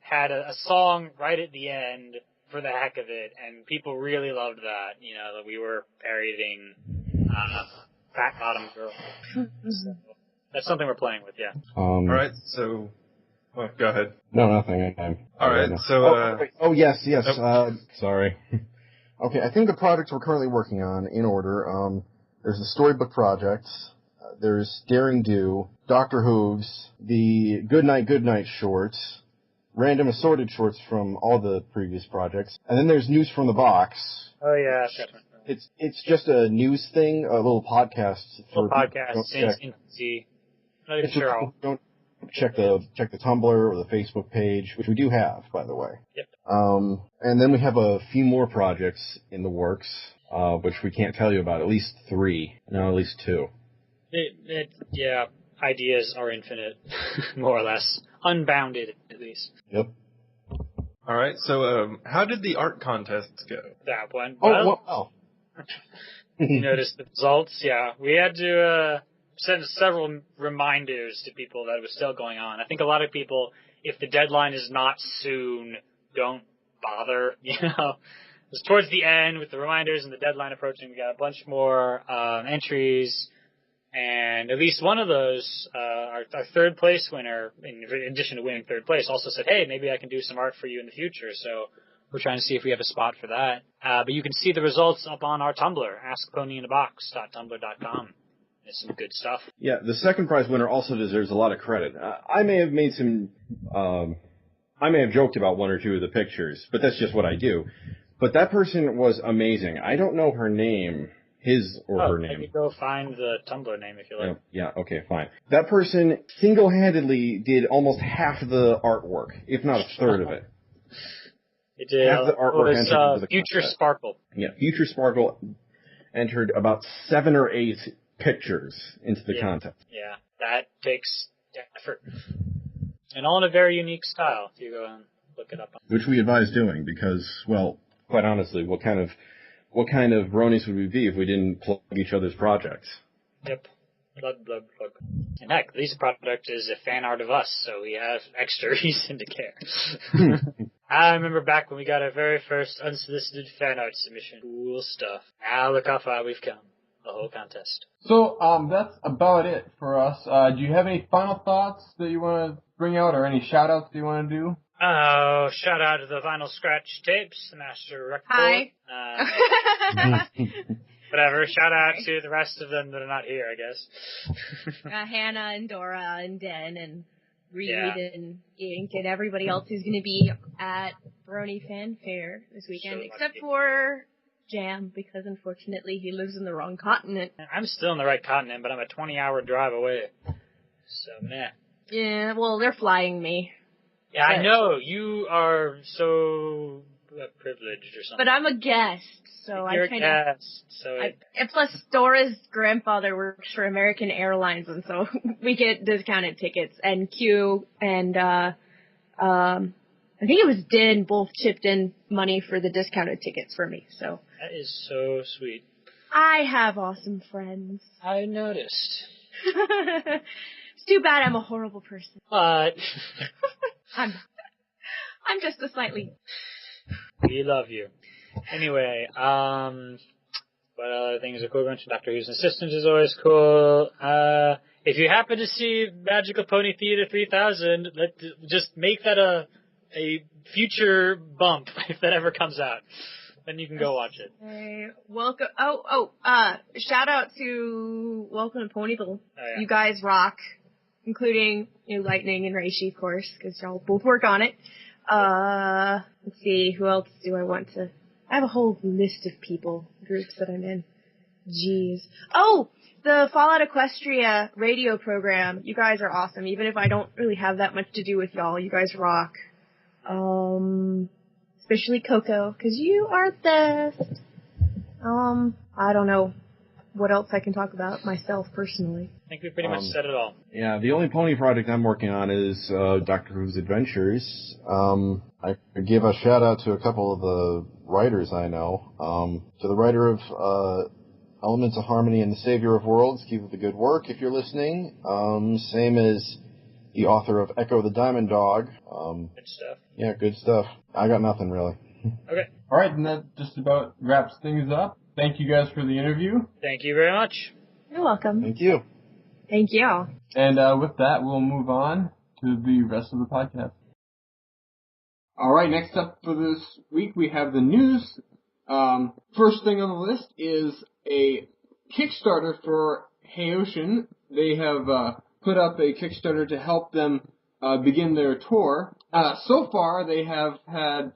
had a song right at the end for the heck of it, and people really loved that, you know, that we were parodying Fat Bottom Girl. So that's something we're playing with, yeah. Alright, so... Well, go ahead. No, nothing. Alright, so... Yes. Sorry. Okay, I think the projects we're currently working on, in order, there's the Storybook Project, there's Daring Do, Doctor Who's, the Goodnight shorts, random assorted shorts from all the previous projects, and then there's News from the Box. Oh, yeah. It's just a news thing, a little podcast. Not even sure how. Don't check the Tumblr or the Facebook page, which we do have, by the way. Yep. And then we have a few more projects in the works, which we can't tell you about. At least 3. No, at least 2. Yeah, ideas are infinite, more or less. Unbounded, at least. Yep. All right. So, how did the art contests go? That went well. Oh. You noticed the results? Yeah. We had to send several reminders to people that it was still going on. I think a lot of people, if the deadline is not soon, don't bother, you know. It was towards the end with the reminders and the deadline approaching. We got a bunch more entries. And at least one of those, our third place winner, in addition to winning third place, also said, hey, maybe I can do some art for you in the future. So we're trying to see if we have a spot for that. But you can see the results up on our Tumblr, askponyinabox.tumblr.com. There's some good stuff. Yeah, the second prize winner also deserves a lot of credit. I may have made some, I may have joked about 1 or 2 of the pictures, but that's just what I do. But that person was amazing. I don't know her name. His or her name. Maybe go find the Tumblr name if you like. Yeah, okay, fine. That person single-handedly did almost half the artwork, if not a third of it. It did. Half the artwork entered into the Future contest. Sparkle. Yeah, Future Sparkle entered about 7 or 8 pictures into the contest. Yeah, that takes effort. And all in a very unique style, if you go and look it up. Which we advise doing because, well, quite honestly, what kind of bronies would we be if we didn't plug each other's projects? Yep. Plug. And heck, this product is a fan art of us, so we have extra reason to care. I remember back when we got our very first unsolicited fan art submission. Cool stuff. Now look how far we've come. The whole contest. So, that's about it for us. Do you have any final thoughts that you want to bring out, or any shout-outs that you want to do? Oh, shout out to the Vinyl Scratch Tapes, the Master Record. Hi. Whatever. Shout out to the rest of them that are not here, I guess. Hannah and Dora and Den and Reed and Ink and everybody else who's going to be at Brony Fan Fair this weekend, except for Jam, because unfortunately he lives in the wrong continent. I'm still in the right continent, but I'm a 20-hour drive away. So, meh. Yeah, well, they're flying me. Yeah, I know. You are so privileged or something. But I'm a guest, so You're I kind a of... guest, so and plus, Dora's grandfather works for American Airlines, and so we get discounted tickets. And Q and, I think it was Din both chipped in money for the discounted tickets for me, so... That is so sweet. I have awesome friends. I noticed. It's too bad I'm a horrible person. But... I'm just a slightly... We love you. Anyway, what other things are cool? Dr. Who's Assistant is always cool. If you happen to see Magical Pony Theater 3000, just make that a future bump if that ever comes out. Then you can go watch it. Hey, welcome. Shout out to Welcome to Ponyville. Oh, yeah. You guys rock, including Lightning and Reishi, of course, because y'all both work on it. Let's see, who else do I want to... I have a whole list of groups that I'm in. Jeez. Oh! The Fallout Equestria radio program. You guys are awesome. Even if I don't really have that much to do with y'all, you guys rock. Especially Coco, because you are the best. I don't know what else I can talk about myself personally. I think we pretty much said it all. Yeah, the only pony project I'm working on is Doctor Who's Adventures. I could give a shout out to a couple of the writers I know. To the writer of Elements of Harmony and the Savior of Worlds, keep up the good work if you're listening. Same as the author of Echo the Diamond Dog. Good stuff. Yeah, good stuff. I got nothing really. Okay. Alright, and that just about wraps things up. Thank you guys for the interview. Thank you very much. You're welcome. Thank you. Thank you. And with that, we'll move on to the rest of the podcast. Alright, next up for this week, we have the news. First thing on the list is a Kickstarter for Hayotian. They have put up a Kickstarter to help them begin their tour. So far, they have had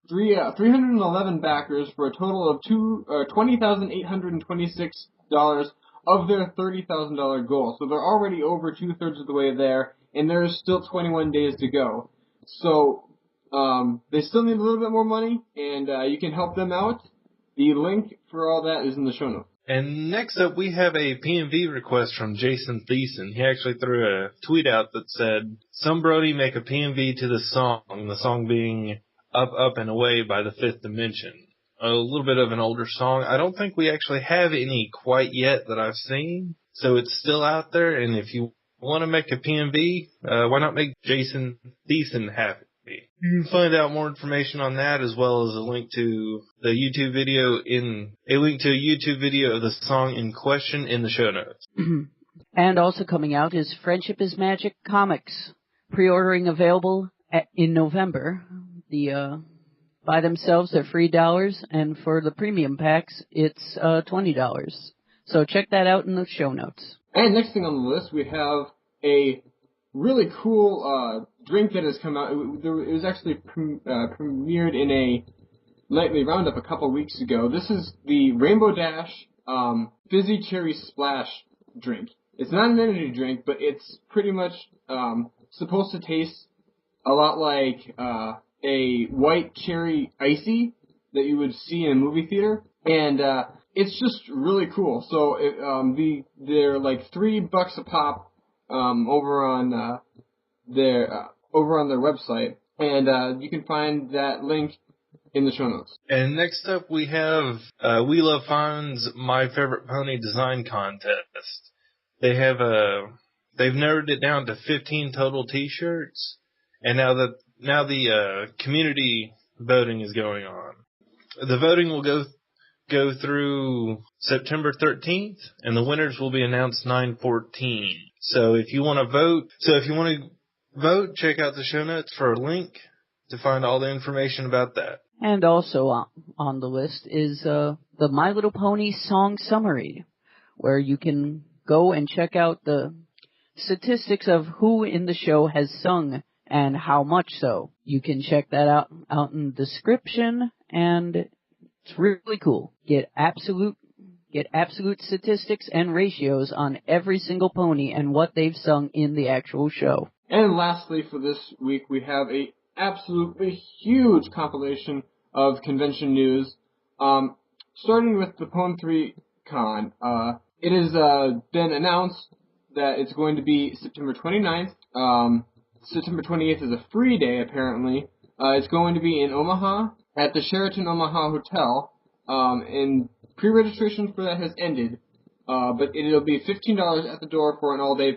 311 backers for a total of $20,826 of their $30,000 goal. So they're already over 2/3 of the way there, and there's still 21 days to go. So they still need a little bit more money, and you can help them out. The link for all that is in the show notes. And next up, we have a PMV request from Jason Thiessen. He actually threw a tweet out that said, "Some Brody make a PMV to the song being Up, Up, and Away by the Fifth Dimension." A little bit of an older song. I don't think we actually have any quite yet that I've seen, so it's still out there, and if you want to make a PMV, why not make Jason Thiessen happy? You can find out more information on that, as well as a link to a YouTube video of the song in question in the show notes. And also coming out is Friendship is Magic Comics. Pre-ordering available in November. By themselves, they're $3, and for the premium packs, it's $20. So check that out in the show notes. And next thing on the list, we have a really cool drink that has come out. It was actually premiered in a nightly roundup a couple weeks ago. This is the Rainbow Dash Fizzy Cherry Splash drink. It's not an energy drink, but it's pretty much supposed to taste a lot like a white cherry icy that you would see in a movie theater. And it's just really cool. So they're like $3 a pop over on their website, and you can find that link in the show notes. And next up, we have We Love Fine's My Favorite Pony Design Contest. They've narrowed it down to 15 total T-shirts, and now the community voting is going on. The voting will go through September 13th, and the winners will be announced 9/14. So if you want to vote, check out the show notes for a link to find all the information about that. And also on the list is the My Little Pony Song Summary, where you can go and check out the statistics of who in the show has sung and how much so. You can check that out in the description, and it's really cool. Get absolute statistics and ratios on every single pony and what they've sung in the actual show. And lastly, for this week, we have a absolutely huge compilation of convention news. Starting with the Pwn 3 Con, it has been announced that it's going to be September 29th. September 28th is a free day, apparently. It's going to be in Omaha at the Sheraton Omaha Hotel, and pre-registration for that has ended. But it'll be $15 at the door for an all-day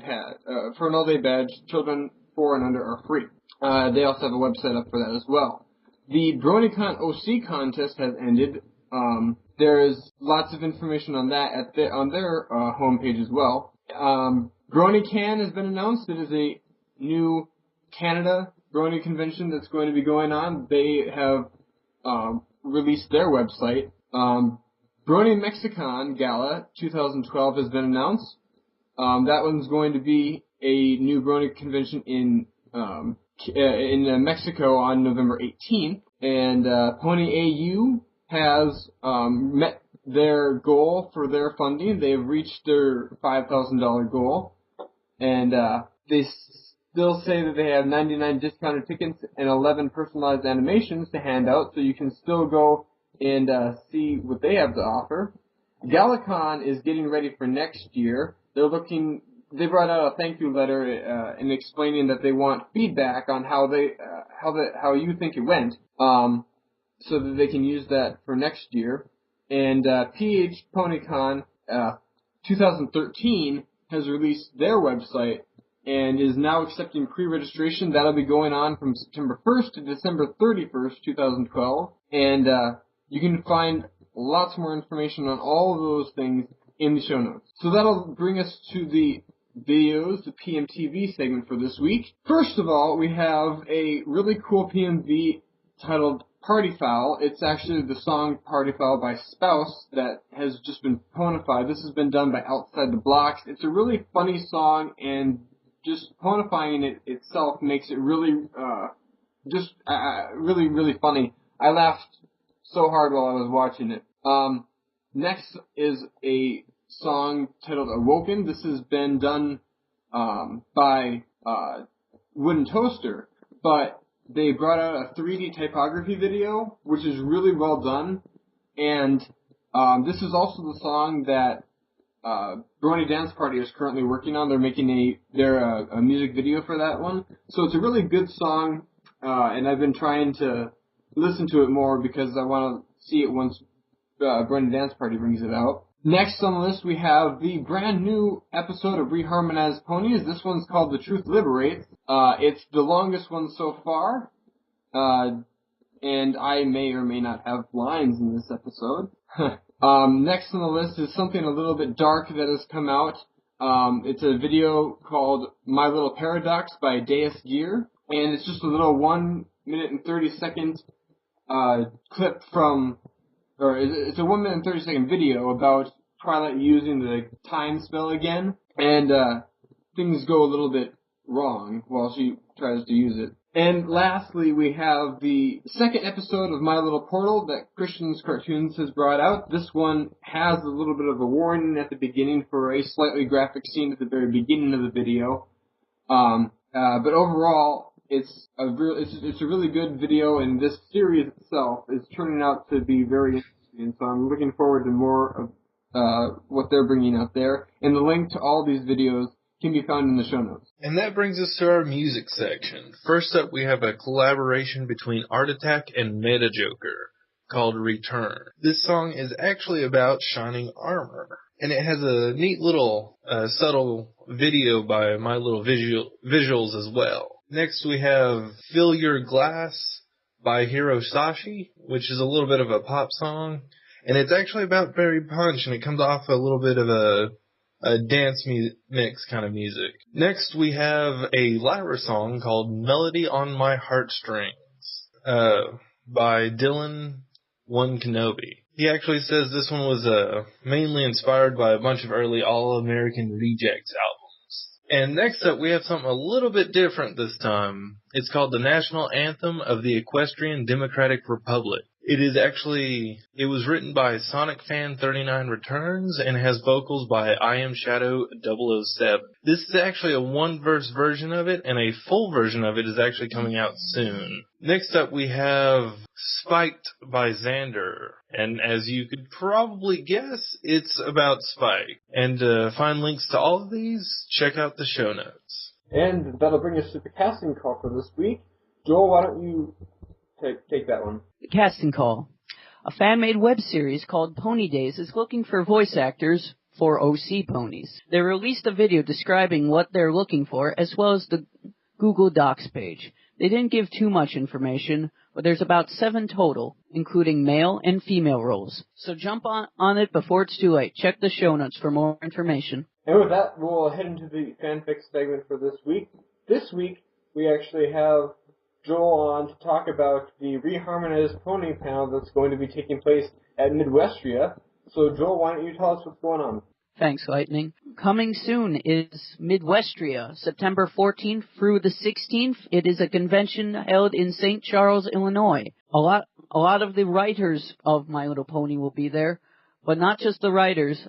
badge. Children 4 and under are free. They also have a website up for that as well. The BronyCon OC contest has ended. There's lots of information on that on their homepage as well. BronyCan has been announced. It is a new Canada Brony convention that's going to be going on. They have released their website. Brony Mexicon Gala 2012 has been announced. That one's going to be a new Brony convention in Mexico on November 18th. And Pony AU has met their goal for their funding. They've reached their $5,000 goal. And they still say that they have 99 discounted tickets and 11 personalized animations to hand out, so you can still go and see what they have to offer. GalaCon is getting ready for next year. They brought out a thank you letter and explaining that they want feedback on how you think it went, so that they can use that for next year. And PH PonyCon 2013 has released their website and is now accepting pre-registration. That'll be going on from September 1st to December 31st, 2012. And you can find lots more information on all of those things in the show notes. So that'll bring us to the videos, the PMTV segment for this week. First of all, we have a really cool PMV titled Party Foul. It's actually the song Party Foul by Spouse that has just been ponified. This has been done by Outside the Blocks. It's a really funny song, and just ponifying it itself makes it really, really, really funny. I laughed so hard while I was watching it. Next is a song titled Awoken. This has been done by Wooden Toaster, but they brought out a 3D typography video, which is really well done. And this is also the song that Brony Dance Party is currently working on. They're making a music video for that one. So it's a really good song, and I've been trying to listen to it more because I want to see it once Brony Dance Party brings it out. Next on the list, we have the brand new episode of Re-harmonized Ponies. This one's called The Truth Liberates. It's the longest one so far, and I may or may not have lines in this episode. Next on the list is something a little bit dark that has come out. It's a video called My Little Paradox by Deus Gear, and it's just a little 1 minute and 30 second clip from, or it's a 1 minute and 30 second video about Twilight using the time spell again, and things go a little bit wrong while she tries to use it. And lastly, we have the second episode of My Little Portal that Christian's Cartoons has brought out. This one has a little bit of a warning at the beginning for a slightly graphic scene at the very beginning of the video. But overall, it's a really good video, and this series itself is turning out to be very interesting. So I'm looking forward to more of what they're bringing out there. And the link to all these videos can be found in the show notes. And that brings us to our music section. First up, we have a collaboration between Art Attack and Meta Joker called Return. This song is actually about shining armor, and it has a neat little subtle video by My Little Visuals as well. Next, we have Fill Your Glass by Hirosashi, which is a little bit of a pop song, and it's actually about Berry Punch, and it comes off a little bit of a dance mix kind of music. Next, we have a Lyra song called Melody on My Heartstrings by Dylan One Kenobi. He actually says this one was mainly inspired by a bunch of early All-American Rejects albums. And next up, we have something a little bit different this time. It's called the National Anthem of the Equestrian Democratic Republic. It was written by Sonic Fan 39 Returns and has vocals by I Am Shadow 007. This is actually a one-verse version of it, and a full version of it is actually coming out soon. Next up, we have Spiked by Xander, and as you could probably guess, it's about Spike. And to find links to all of these, check out the show notes. And that'll bring us to the casting call for this week. Joel, why don't you take that one? The casting call. A fan-made web series called Pony Days is looking for voice actors for OC ponies. They released a video describing what they're looking for, as well as the Google Docs page. They didn't give too much information, but there's about 7 total, including male and female roles. So jump on it before it's too late. Check the show notes for more information. And with that, we'll head into the fanfic segment for this week. This week, we actually have Joel on to talk about the Re-harmonized Pony panel that's going to be taking place at Midwestria. So Joel, why don't you tell us what's going on? Thanks, Lightning. Coming soon is Midwestria, September 14th through the 16th. It is a convention held in St. Charles, Illinois. A lot of the writers of My Little Pony will be there, but not just the writers.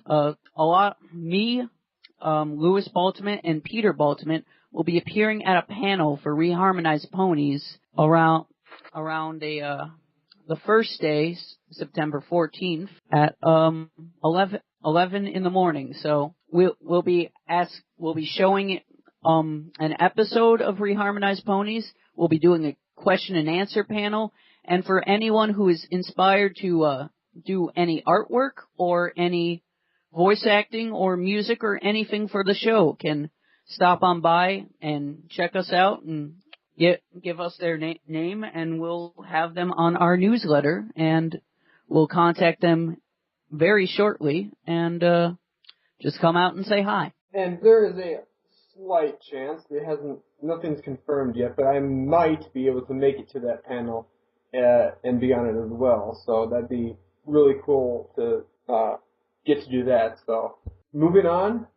Louis Baltimore and Peter Baltimore will be appearing at a panel for Re-harmonized Ponies around the first day, September 14th, at 11 in the morning. So we'll be showing an episode of Re-harmonized Ponies. We'll be doing a question and answer panel, and for anyone who is inspired to do any artwork or any voice acting or music or anything for the show can stop on by and check us out and give us their name, and we'll have them on our newsletter, and we'll contact them very shortly, and just come out and say hi. And there is a slight chance, nothing's confirmed yet, but I might be able to make it to that panel and be on it as well. So that'd be really cool to get to do that. So moving on,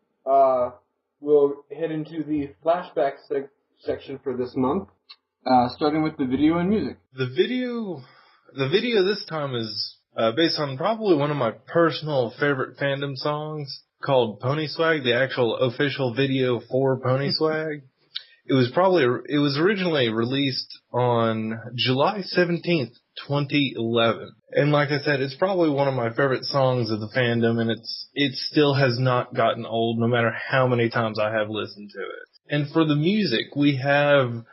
we'll head into the flashback section for this month, starting with the video and music. The video this time is based on probably one of my personal favorite fandom songs called Pony Swag, the actual official video for Pony Swag. It was originally released on July 17th, 2011. And like I said, it's probably one of my favorite songs of the fandom, and it still has not gotten old no matter how many times I have listened to it. And for the music we have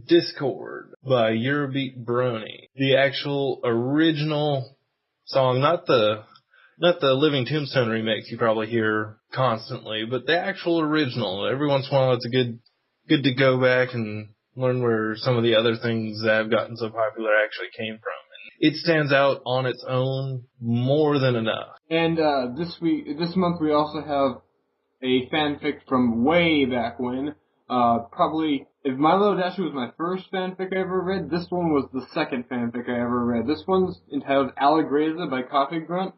Discord by Eurobeat Brony. The actual original song, not the Living Tombstone remakes you probably hear constantly, but the actual original. Every once in a while it's good to go back and learn where some of the other things that have gotten so popular actually came from. It stands out on its own more than enough. And this month we also have a fanfic from way back when. Probably, if My Little Dashie was my first fanfic I ever read, this one was the second fanfic I ever read. This one's entitled Allegreza by Coffee Grunt.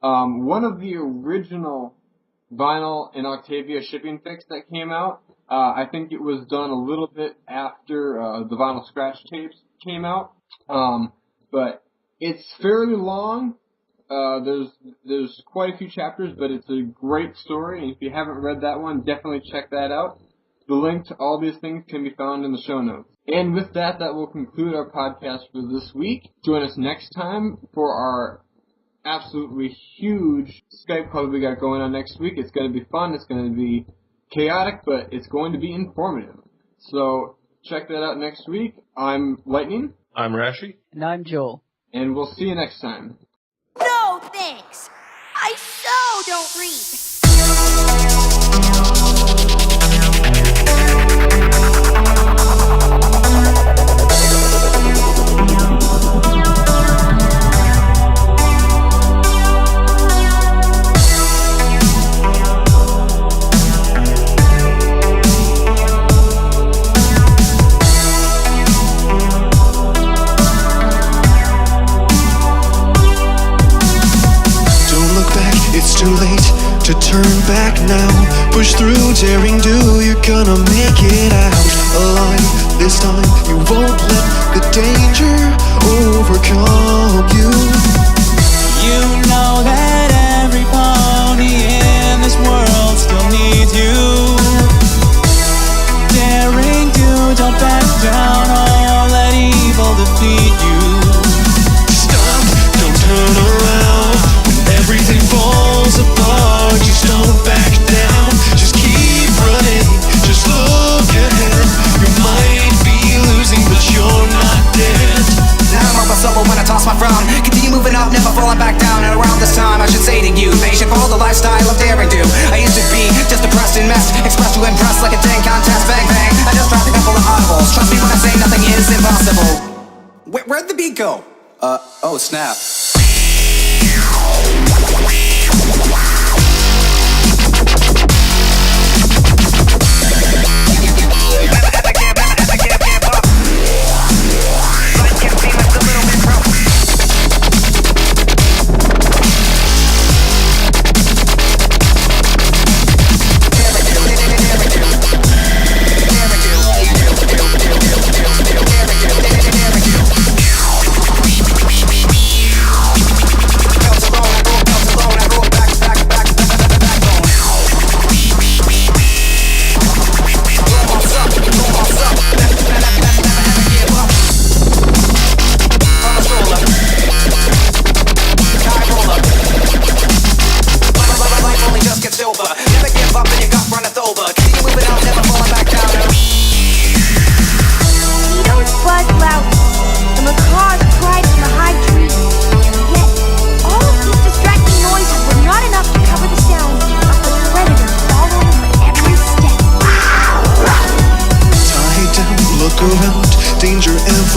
One of the original Vinyl and Octavia shipping fics that came out. I think it was done a little bit after the Vinyl Scratch tapes came out. But it's fairly long. There's quite a few chapters, but it's a great story, and if you haven't read that one, definitely check that out. The link to all these things can be found in the show notes. And with that will conclude our podcast for this week. Join us next time for our absolutely huge Skype club we got going on next week. It's going to be fun, it's going to be chaotic, but it's going to be informative. So check that out next week. I'm Lightning. I'm Rashi. And I'm Joel. And we'll see you next time. No, thanks. I so don't read. It's too late to turn back now. Push through, daring do, you're gonna make it out alive. This time you won't let the danger overcome you. You know that every pony in this world still needs you. Daring do, don't back down or let evil defeat you. Stop, don't turn around. Everything falls apart, just don't back down. Just keep running, just look ahead. You might be losing, but you're not dead. Now I'm up a stumble when I toss my frown. Continue moving up, never falling back down. And around this time I should say to you, patient for the lifestyle of daring do. I used to be just depressed and messed, expressed to impress like a dang contest. Bang bang, I just dropped a couple of audibles. Trust me when I say nothing is impossible. Where'd the beat go? Oh snap.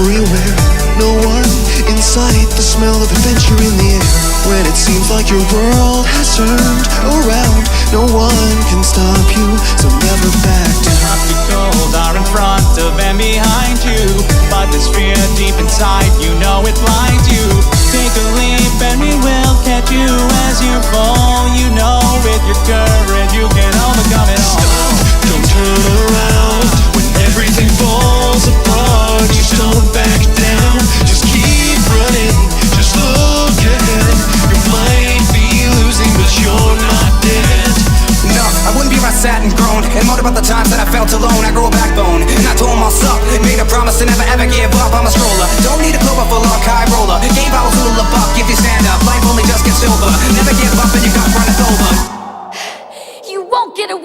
Everywhere, no one in sight, the smell of adventure in the air. When it seems like your world has turned around, no one can stop you, so never back down. Obstacles are in front of and behind you, but this fear deep inside, you know it blinds you. Take a leap and we will catch you as you fall. You know with your courage you can overcome it all. Stop, don't turn around when everything falls apart. Just don't back down, just keep running, just look ahead. You might be losing, but you're not dead. No, I wouldn't be where I sat and groaned and moaned about the times that I felt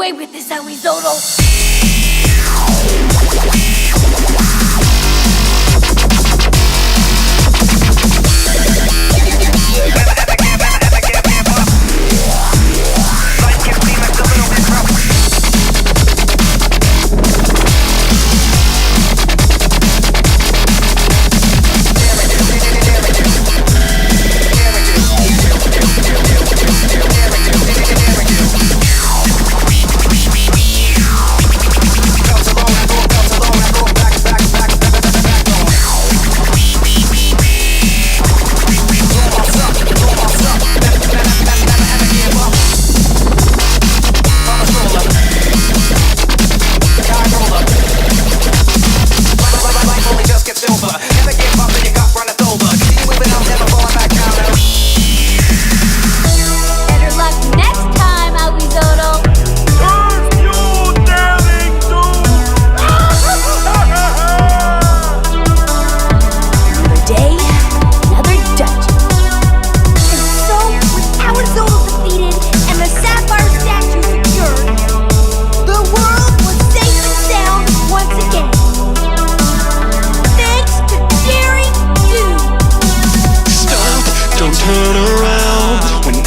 away with this, Arizona.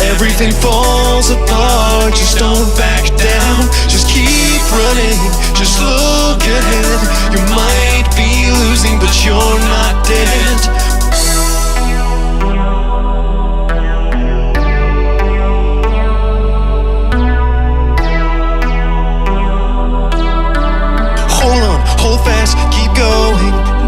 Everything falls apart, just don't back down. Just keep running, just look ahead. You might be losing, but you're not dead. Hold on, hold fast, keep going.